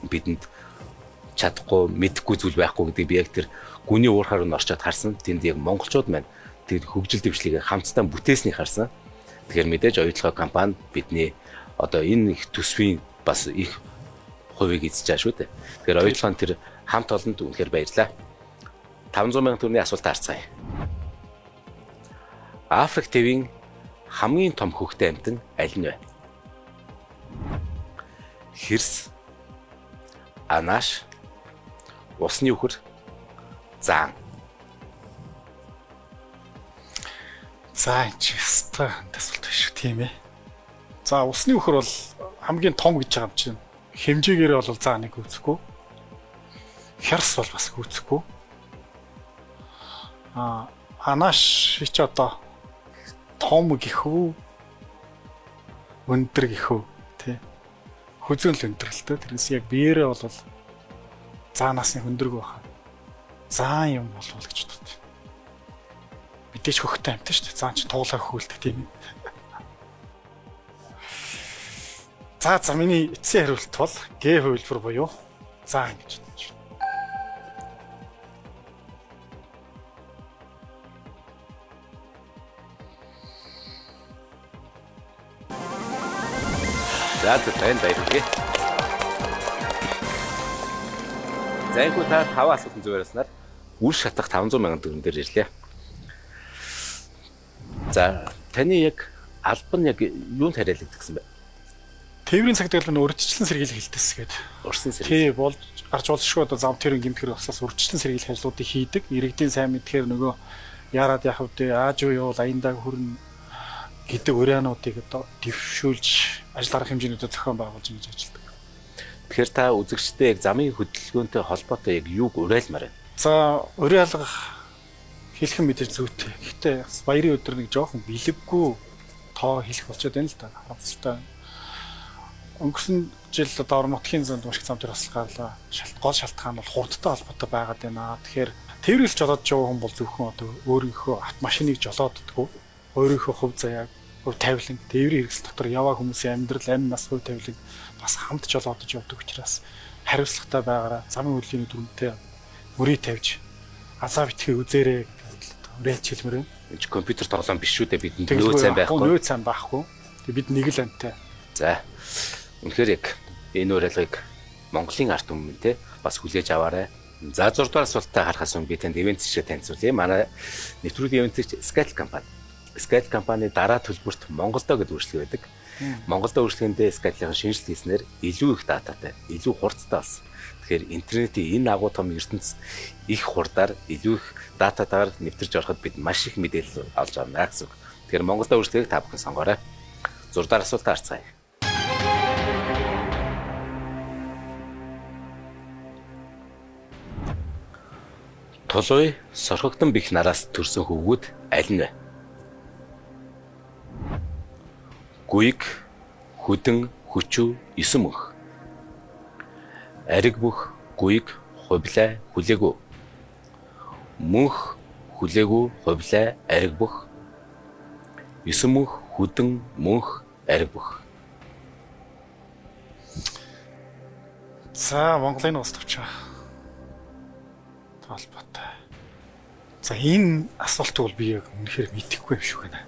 бидэнд чадахгүй, мэдэхгүй зүйл байхгүй гэдэг би яг тэр гүний уурхаар нь орчоод харсан. Тэнд яг монголчууд маань тэр хөгжил дэвшлийг хамтдаа бүтээснийг харсан. Тэгэхээр мэдээж оюутлогоо компани бидний одоо энэ их төсвийн бас их хувийг эзэж байгаа шүү дээ. Тэгэхээр оюутлогын тэр хамт олонд үнэхээр баярлалаа. 500 сая төгрөгийн асуулт харцгаая. Африк тэвийн хамгийн том хөхтэй амьтан аль нь вэ? Хэрс, Анааш, усны үхэр, Заан. За энэ ч ястай асуулт биш тийм ээ. За усны үхэр бол хамгийн том гэж байгаа юм чинь. Хэмжээгээр бол Зааныг үүсэхгүй. Хярс бол бас үүсэхгүй. Анааш ч одоо том гэх үү? Өндөр гэх үү? Тэ. Хүзүүн л өндөрлөлтөө. Тэрнээс яг биеэрээ бол Заанаас нь өндөргөө байна. Заан юм болвол гэж боддог. Мэдээж хөхтэй амтай шүү дээ. Заан ч тоглоо хөхөлдөг тийм ээ. За миний эцсийн хариулт бол Г хувилбар буюу Заан гэж бодож байна. За баян баярлалаа. За энэ та 5 асуултанд зүгээрснээр үр шатах 500 сая төгрөг дээр ирлээ. За таны яг албан яг юунд хариалагддаг гэсэн бэ? Тээврийн цагтаалын урьдчилан сэргийлэх хэлтэс гээд Урсан сэргийлэх. Тий болж гарч болшгүй одоо зам тэрийн гэмтгэр усаас урьдчилан сэргийлэх ажлуудыг хийдэг. Иргэдийн сайн мэдхээр нөгөө яарад яах вэ? Ааж юу аяндаа хүрнэ гэдэг уриануудыг одоо дэвшүүлж ажил арга хэмжээнүүдэд зохион байгуулж ингэж ажилладаг. Тэгэхээр та үзэгчдээ яг замын хөдөлгөөнтэй холбоотой яг юуг уриалмаар байна? За уриалга хэлхэн мэдээж зүйтэй. Гэхдээ баярын өдөр нэг жоохон бэлэггүй тоо хэлэх болчиход байна л да. Харамсалтай. Өнгөрсөн жил одоо орон нутгийн зам уушиг зам дээр бас гарлаа. Гол шалтгаан бол хурдтай холбоотой байгаад байна. Тэгэхээр тээврэлж жолоодж яваа хүн бол зөвхөн одоо өөрийнхөө автомашиныг жолооддгоо өөрийнхөө хувь заяаг, хувь тавилан, тээврийн хэрэгсэл дотор яваа хүмүүсийн амьдрал, амь нас, хувь тавиланг бас хамт жолоодож явдаг учраас хариуцлагатай байгаараа замын хөдөлгөөний дүрмтэй мөрийг тавьж азаа битгий үзээрэй гэж хэлмээр байна. Энд компьютер тоглоом биш шүү дээ, бидэнд нөөц сайн байхгүй. Нөөц сайн байхгүй. Тэг бид нэг л амттай. За. Үнэхээр яг энэ уриалгыг Монголын ард түмэн те бас хүлээж аваарай. За 6 дугаар асуултаа харахаас өмнө би танд ивент зэвсэг танилцуулъя. Манай нэвтрүүлгийн ивент зэвсэг Scale компани. Scale компани дараа төлбөрт Монголдо гэдэг үйлчлэг байдаг. Монголдо үйлчлэгэндээ Scale-ийн шинжилгээ хийснээр илүү их дататай, илүү хурцтай болсон. Тэгэхээр интернетийн энэ агуу том ертөнцид их хурдаар илүү их дататаар нэвтэрж ороход бид маш их мэдээлэл олж авна гэсэн үг. Тэгэхээр Монголдо үйлчлэгийг та бүхэн сонгоорой. 6 дугаар асуултаа харцгаая. Тулуй сорхогдсон бих нараас төрсөн хөвгүүд аль нь вэ? Гүйг, хүдэн, хүчүү, эсэм мөнх. Ариг бүх, гүйг, хувлаа, хүлээгүү. Мөнх, хүлээгүү, хувлаа, ариг бүх. Эсэм мөнх, хүдэн, мөнх, ариг бүх. За Монголын уус төвчөө. Толботой. За энэ асуултыг бол би яг үнэхээр мэдэхгүй юм шиг байна.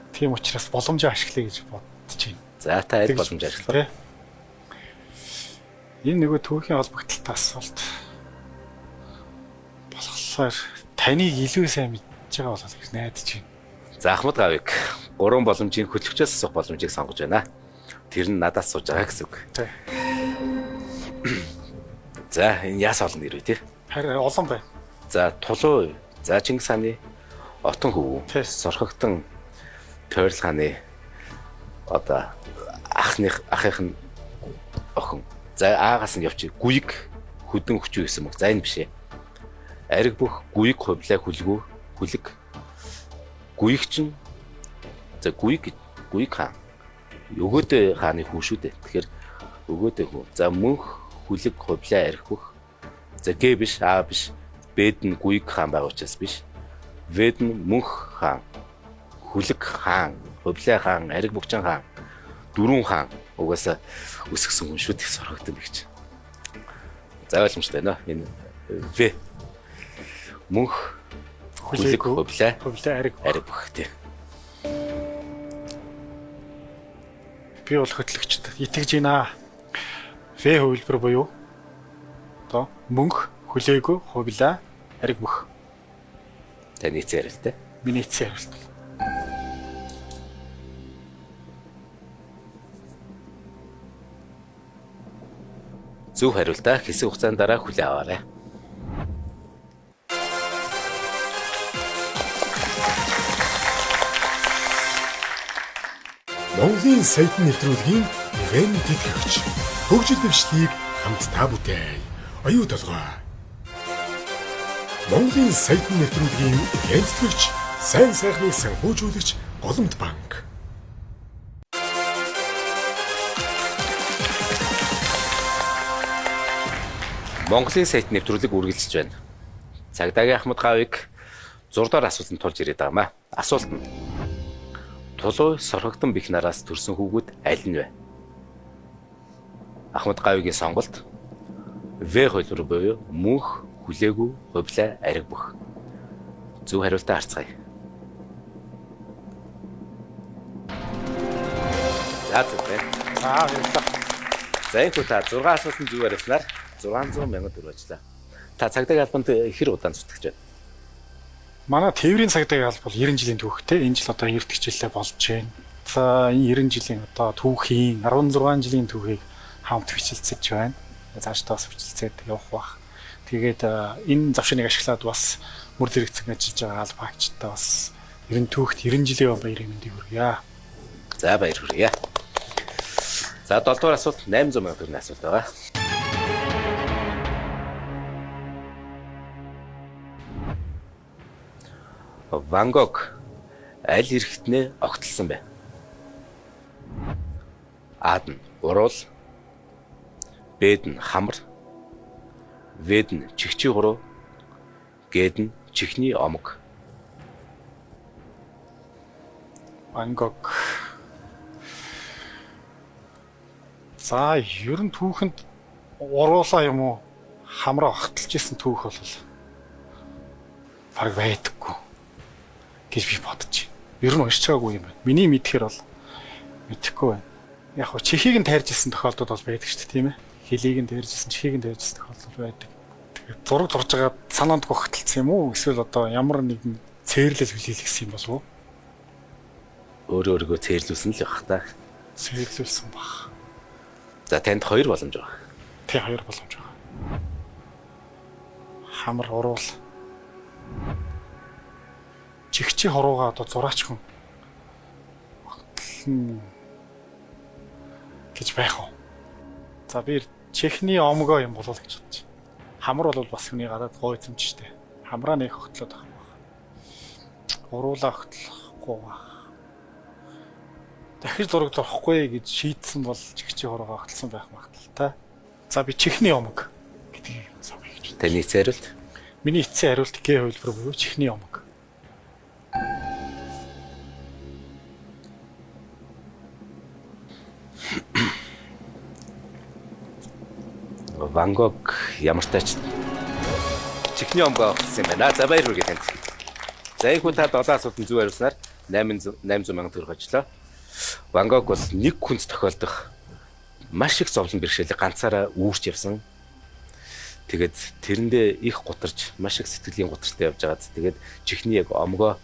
Тийм учраас боломжоо ашиглая гэж бодож байна. За та аль боломж ашиглах вэ? Энэ нөгөө түүхийн холбогдлолтой асуулт болохоор таныг илүү сайн мэдж байгаа болол гэж найдаж байна. За Ахмад гавыг 3 боломжийн хөтлөгчөөс асуух боломжийг сонгож байна. Тэр нь надаас сууж байгаа гэсэн үг. Тий. За энэ яас олон нэр үү те? Харин олон байна. За Тулуй, за Чингис хааны отон хөвгүү, сорхогдсон Тойрол хааны одоо ахынх нь охин. За аагаас нь явчих. Гүйг, хүдэн, хүчүү гэсэн үг. За энэ биш ээ. Ариг бүх, гүйг, хувлаа, хүлгүү, хүлэг. Гүйг чинь за гүйг хаан. Өгөөдөө хааны хүү шүү дээ. Тэгэхээр өгөөдөө хүү. За мөнх, хүлэг, хувлаа, ариг бүх. За Г биш, А биш. Бэд нь гүйг хаан байгаа учраас биш. Вэд нь мөнх хаан. Хүлэг хаан, хувлаа хаан, ариг бүгчин хаан, дөрвөн хаан угаасаа өсгсөн хүн шүү дээ сорхогдсон гэж. За ойлгомжтой байна. Энэ В. Мөнх, хүлэг, хувлаа, ариг бүх тий. Би бол хөтлөгчд итгэж байна. В хувилбар буюу одоо мөнх, хүлээгүү, хувлаа, ариг бүх. Таны цаарилтай. Миний цаарилт. Зөв хариултаа хэсэг хугацаанд дараа хүлээн аваарай. Монголын саяхан нэвтрүүлгийн ивент тэтгэгч хөгжил дэвшлийг хамт та бүтээн. Оюу толгой. Монголын саяхан нэвтрүүлгийн ивент тэтгэгч сайн сайхныг санхүүжүүлэгч Голомт банк. Монголын сайт нэвтрүүлэг үргэлжилж байна. Цагдаагийн Ахмад гавыг 6 дахь асуултанд тулж ирээд байгаамаа. Асуулт нь Тулуй сорхогдсон бих нараас төрсөн хүүгүүд аль нь вэ? Ахмад гавигийн сонголт В хувилбар буюу мөнх, хүлээгүү, хувлаа, ариг бүх. Зөв хариултаа харцгаая. За зөв байна. За баярлалаа. За энэ та 6 асуултанд зөв хариулснаар 600,000 төгрөг ажиллаа. Та цагдаагийн албанд хэр удаан зүтгэж байна? Манай тээврийн цагдаагийн алба бол 90 жилийн түүхтэй. Энэ жил одоо 90 жилээ болж байна. За энэ 90 жилийн одоо түүхийн 16 жилийн түүхийг хамт бичлэлцэж байна. Цаашдаа бас бичлэлцээд явах бах. Тэгээд энэ завшааныг ашиглаад бас мөр зэрэгцэн ажиллаж байгаа албаагчдаа бас 90 түүхт 90 жилийн баярын мэндийг хүргье. За баяр хүргье. За 7 дугаар асуулт 800,000 төгрөгийн асуулт байгаа. Ван Гог аль эрхтнээ огтлсон бэ? Ад нь уруул, Б-д нь хамар, В-д нь чихчи гурав, Г-д нь чихний омог. Ван Гог. За, ер нь түүхэнд уруулаа юм уу? Хамраа огтлж исэн түүх бол баг байдаггүй гэж би бодож байна. Ер нь уншиж байгаагүй юм байна. Миний мэдхээр бол мэдэхгүй байна. Яг хөө чихийг нь тайрж исэн тохиолдол бол байдаг шүү дээ, тийм ээ. Хилийг нь тайрж исэн, чихийг нь тайрж исэн тохиолдол байдаг. Тэгээд зураг зурж байгаа санаанд гогтолцсон юм уу? Эсвэл одоо ямар нэгэн цээрлэл хүлээлгэсэн юм болов уу? Өөрөө өөргөө цээрлүүлсэн л байх та. Цээрлүүлсэн баг. За танд 2 боломж байгаа. Тэ 2 боломж байгаа. Хамар уруул. Чихчи хоруугаа одоо зураач хүн огтлон гэж байх уу? За би чихний омгоо юм болов гэж бодож байна. Хамар бол бас хүний гадаад гой эзэмчтэй. Хамраа нэг огтлоод байх баг. Уруулаа огтлохгүй баг. Дахиж зураг зурхгүй гэж шийдсэн бол чихчи хоруугаа огтлсон байх магадaltaй. За би чихний омог гэдгийг сонгоё гэж. Таны хариулт? Миний эцсийн хариулт Г хувилбар буюу чихний омог. Ван Гог ямар тач чихний омгоо авсан юм байна. За баяр хүргэе танд. За энэ хүн та 7 асуултанд зөв хариулснаар 800 мянган төгрөг очлоо. Ван Гог бол нэг хүнд тохиолдох маш их зовлон бэрхшээлийг ганцаараа үүрч явсан. Тэгээд тэрэндээ их гутарч, маш их сэтгэлийн гутартай явж байгаад тэгээд чихний яг омгоо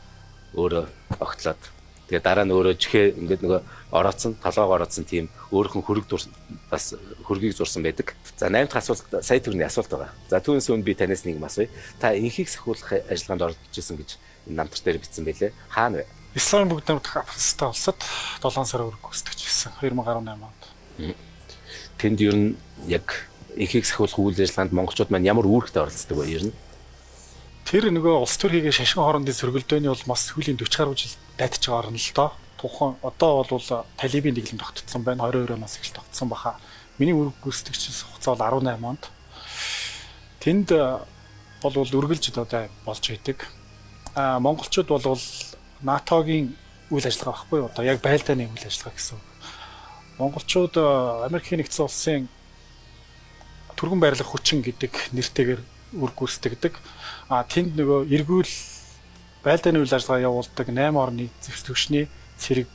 өөрөө огтлоод тэгээд дараа нь өөрөө чихээ ингээд нөгөө орооцсон, толгоогоо орооцсон тийм өөрхөн хөрөг бас хөргийг зурсан байдаг. За 8 дахь асуулт сая төгрөгийн асуулт байгаа. За түүнээс өмнө би танаас нэг юм асууя. Та инхийг сахиулах ажиллагаанд орж ирсэн гэж энэ намтар дээр бичсэн байлээ. Хаана вэ? Ислам бүгд намт Афганистан улсад 7 сар өрг гүйцэтгэж ирсэн 2018 онд. Тэнд ер нь яг инхийг сахиулах үйл ажиллагаанд монголчууд маань ямар үүрэгтэй оролцдог вэ ер нь? Тэр нөгөө улс төр хийгээ шашин хоорондын сөргөлдөөний бол бас сүүлийн 40 гаруй жил дайтаж байгаа орно л доо. Тухайн одоо бол талибын дэглэм тогтцсон байна. 22 оноос эхэлж тогтцсон баха. Миний үүрэг гүйцэтгэж хугацаа бол 18 онд. Тэнд бол үргэлж одоо болж байдаг. Монголчууд бол НАТОгийн үйл ажиллагаа баггүй юу? Одоо яг байлдааны үйл ажиллагаа гэсэн. Монголчууд Америкийн нэгдсэн улсын түргэн байрлах хүчин гэдэг нэртэйгээр үр гүйцэтгэдэг. Тэнд нөгөө эргүүл байлдааны үйл ажиллагаа явуулдаг 8 орны зэвсэгчний цэрэг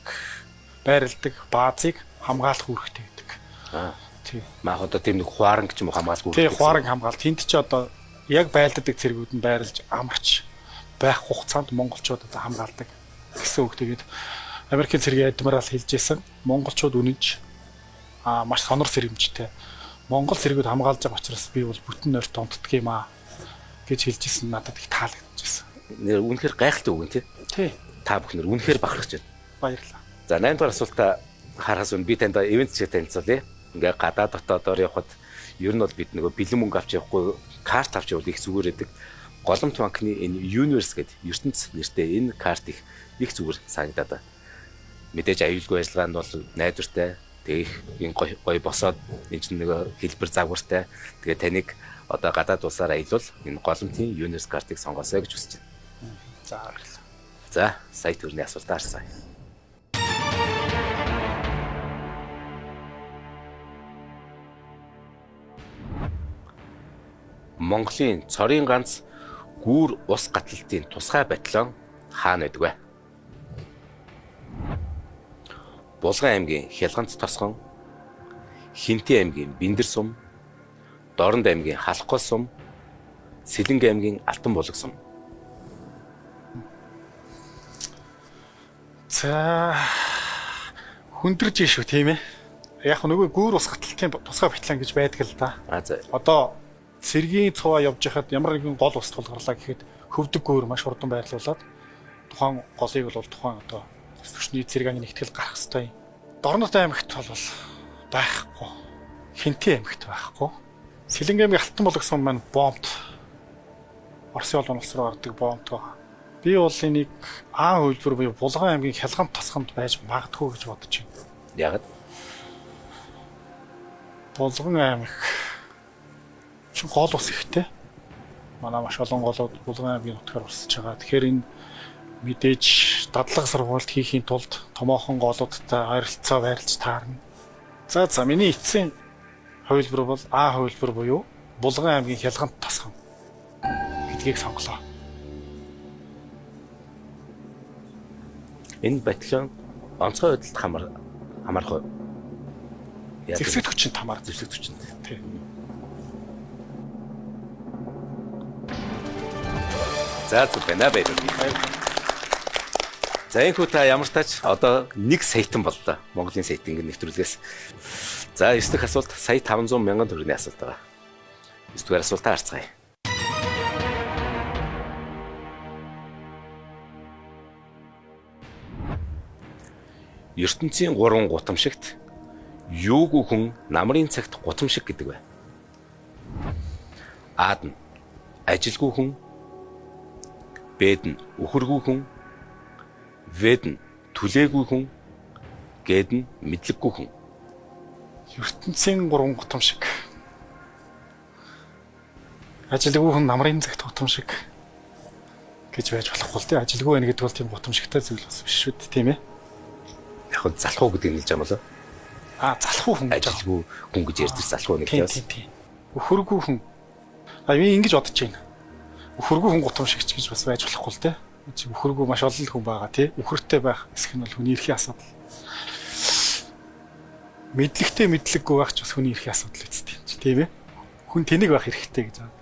байрладаг баазыг хамгаалах үүрэгтэй гэдэг. Тийм. Маа одоо тийм нэг хуаранг ч юм уу хамгаалах үүрэгтэй. Тийм, хуаранг хамгаалт. Тэнд ч одоо яг байлдадаг цэргүүд нь байрлаж амарч байх хугацаанд монголчууд одоо хамгаалдаг гэсэн үг. Тэгээд Америкийн цэргийн адмирал хэлж байсан монголчууд үнэнч маш сонор сэрэмжтэй монгол цэргүүд хамгаалж байгаа учраас би бол бүтэн нойрт онтдг юм гэж хэлж ирсэн. Надад их таалагдчихсан. Нэр үнэхээр гайхалтай үг нэ. Тий. Та бүхэн үнэхээр бахархаж байна. Баярлалаа. За 8 дахь асуултаа харахаас өмнө би танд ивент чиг танилцуулъя. Ингээ гадаад дотоодоор явхад ер нь бол бид нөгөө бэлэн мөнгө авч явахгүй карт авч явах их зүгээр байдаг. Голомт банкны энэ Universe гэдэг ертөнц нэртэй энэ карт их зүгээр санагдаад байна. Мэдээж аюулгүй ажиллагаанд бол найдвартай. Тэгээ энэ гоё босоод энэ чинь нэг хэлбэр загвартай. Тэгээ таныг одоо гадаад улсаар аялуул энэ голомтын Universe картыг сонгоосоо гэж хүсэж байна. За баярлалаа. За сая төгрөгийн асуултаа харсаа. Монголын цорын ганц гүүр ус гаталтын тусгай батальон хаана байдаг вэ? Булган аймгийн Хялгант тосгон, Хинтээ аймгийн Бэндэр сум, Дорнд аймгийн Халхгол сум, Сэлэнг аймгийн Алтан булаг сум. За хүндэрж шүү тийм ээ. Яг нөгөө гүүр ус гаталтын тусгай батальон гэж байдаг л да. За Одоо цэргийн цуваа явж хахад ямар нэгэн гол ус тулгарлаа гэхэд хөвдөг гүүр маш хурдан байрлуулад тухайн голыг бол тухайн одоо зөвшний цэргийн нэгтгэл гарах ёстой юм. Дорнот аймагт бол байхгүй. Хинтээ аймагт байхгүй. Сэлэнг аймгийн Алтан булаг сум маань бомбд Оросын улс руу гардаг бомбд байгаа. Би бол энийг хувилбар буюу Булган аймгийн Хялгант тосгонд байж магадгүй гэж бодож байна. яагаад? Булган аймаг чи гол ус ихтэй. Манай маш олон голууд Булган аймгийн нутгаар урсж байгаа. Тэгэхээр энэ мэдээж дадлага сургуульд хийхийн тулд томоохон голуудтай харилцаа байрлаж таарна. За миний эцсийн хувилбар бол А хувилбар буюу Булган аймгийн Хялгант тосгон гэдгийг сонголоо. Энэ батальон онцгой байдалд хамаарах уу? Зэвсэгт хүчинд хамаарч Зэвсэгт хүчинд. тийм. За байна баярлалаа. За энэ хүү та ямар тач одоо 1 саятан боллоо. Монголын саятангийн нэвтрүүлгээс. За 9 дахь асуулт сая 500 мянган төгрөгийн асуулт байгаа. 9 дугаар асуултаа харцгаая. ертөнцийн 3 гутамшигт юугүй хүн намрын цагт гутамшиг гэдэг вэ? Аад нь ажилгүй хүн, Бэд нь үхэргүй хүн, Вэд нь түлээгүй хүн, Гэд нь мэдлэггүй хүн. ертөнцийн 3 гутамшиг. Ажилгүй хүн намрын цагт гутамшиг гэж байж болохгүй л дээ. Ажилгүй байх гэдэг бол тийм гутамшигтай зүйл бас биш шүү дээ, тийм ээ. Яг нь залхуу гэдэг нь хэлж байгаа юм болоо. Залхуу хүн гэж Ажилгүй хүн гэж ярьдаг залхуу нэг юм. тийм. Үхэргүй хүн. Би ингэж бодож байна. Үхэргүй хүн гутамшигч гэж бас байж болохгүй л дээ. Чи үхэргүй маш олон хүн байгаа тий. Үхэртэй байх хэсэг нь бол хүний эрхийн асуудал. Мэдлэгтэй мэдлэггүй байх ч бас хүний эрхийн асуудал үсттэй тийм ээ. Хүн тэнийг байх хэрэгтэй гэж байна.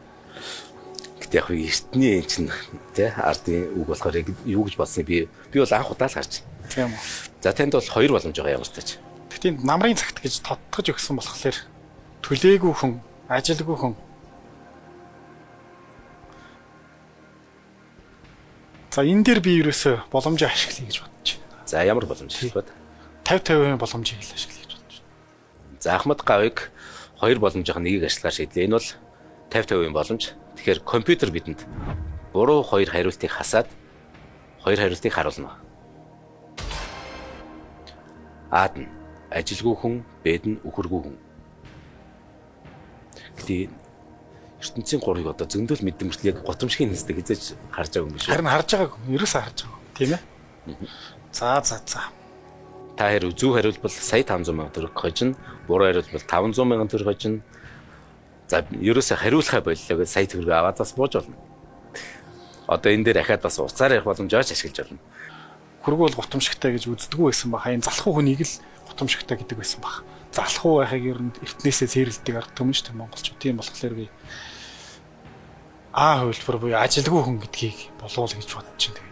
Гэтэ яг эртний энэ чинь тий ардын үг болохоор юу гэж бодсныг би бол анх удаа л харж байна. Тийм үү. За танд бол 2 боломж байгаа ямар ч тач. Тэгтийн намрын цагт гэж тодтогж өгсөн болохоор төлөөгүй хүн, ажилгүй хүн. За энэ дээр би ерөөсөө боломжийг ашиглая гэж бодож байна. За ямар боломж хэлбэл 50% боломжийг ашиглая гэж бодож байна. За Ахмад Гавыг 2 боломжийн нэгийг ашиглаар шийдлээ. Энэ бол 50% боломж. Тэгэхээр компьютер бидэнд буруу 2 хариултыг хасаад 2 хариултыг харуулна. Аад нь ажилгүй хүн, Бэд нь үхэргүй хүн. Гэтэ ертөнцийн 3-ыг одоо зөндөл мэдэн мөртлөө яг гутамшигын хэсэг хязээж харж байгаа юм биш үү? Харин харж байгааг ерөөсөө харж байгаа. Тийм ээ. За. Та хэрэг зөв хариулбал сая 500 мянган төгрөг хожино, буруу хариулбал 500 мянган төгрөг хожино. За ерөөсөө хариулахаа боллоо гэж сая төгрөг аваад бас бууж болно. Одоо энэ дээр ахаад бас уцаар явах боломжоор ашиглаж болно. Хүргүүл гутамшигтай гэж үздэггүй байсан баха. Энэ залхуу хүнийг л гутамшигтай гэдэг байсан баха. Залхуу байхыг ер нь эртнээсээ цэрлдэг арга түмэн шүү дээ монголчууд. Тийм болохоор би А хувилбар буюу ажилгүй хүн гэдгийг болов гэж бодож байна.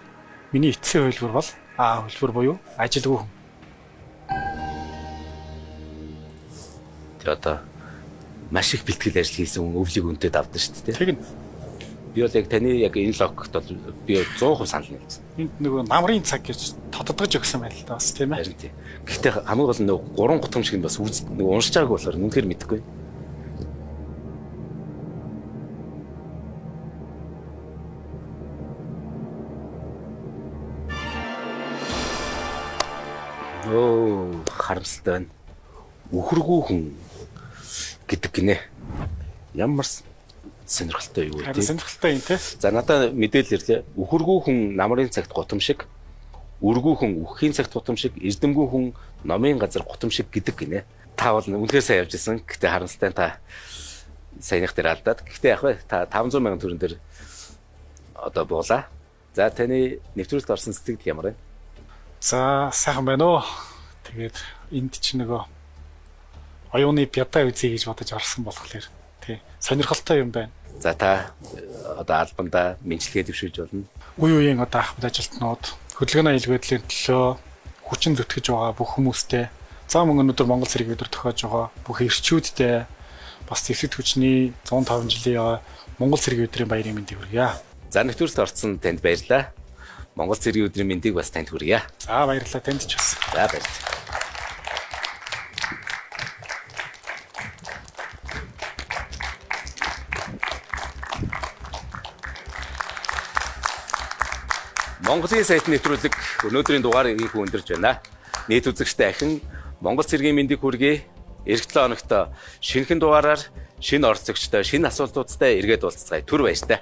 Миний эцсийн хувилбар бол А хувилбар буюу ажилгүй хүн. Тэгээ одоо маш их бэлтгэл ажил хийсэн хүн өвлийг үндэд авдаг шүү дээ. Тэгнь. Би бол яг таны яг энэ логикт бол би 100% санал нийлсэн. Энд нөгөө намрын цаг гэж тодтогж өгсөн байл л да бас тийм ээ. Харин тийм. Гэхдээ хамгийн гол нь нөгөө 3 гутамшиг нь бас нөгөө уншиж байгааг болохоор үнэхээр мэдэхгүй. Харамсалтай байна. Үхэргүй хүн гэдэг гинэ. Ямар сонирхолтой юу вэ? Сонирхолтой юм те. За надад мэдээлэл ирлээ. Үхэргүй хүн намрын цагт гутамшиг, үргүй хүн үхэхийн цагт гутамшиг, эрдэмгүй хүн номын газар гутамшиг гэдэг гинэ. Та бол үнэхээр сайн явж исэн. Гэхдээ харамсалтай та саяных дээр алдаад. Гэхдээ яг бай та 500 мянган төгрөн дээр одоо буулаа. За таны нэвтрүүлэлт орсон сэтгэл ямар вэ? За сайхан байна уу. Тэгээд энд ч нөгөө оюуны бядаа үзье гэж бодож орсон болохоор тий сонирхолтой юм байна. За та одоо албандаа мэдлэгээ дэвшүүлж болно. Үе үеийн одоо ахмад ажилтнууд хөдөлгөөний аюулгүй байдлын төлөө хүчин зүтгэж байгаа бүх хүмүүстэй за мөн өнөөдөр Монгол цэрэг өдөр тохиож байгаа бүх эрчүүдтэй бас зэвсэгт хүчний 105 жилийн Монгол цэрэг өдрийн баярын мэндийг хүргье. За нэвтрүүлэлт орсон танд баярлалаа. Монгол цэргийн өдрийн мэндийг бас танд хүргье. За баярлалаа танд ч бас. За баярлалаа. Монголын сайт нэвтрүүлэг өнөөдрийн дугаар инхүү өндөрж байна. Нийт үзэгчтэй ахин Монгол цэргийн мэндийг хүргэе. эх 7 хоногт шинэхэн дугаараар шинэ оролцогчтой шинэ асуултуудтай эргээд уулзцгаая. Түр баяр таа.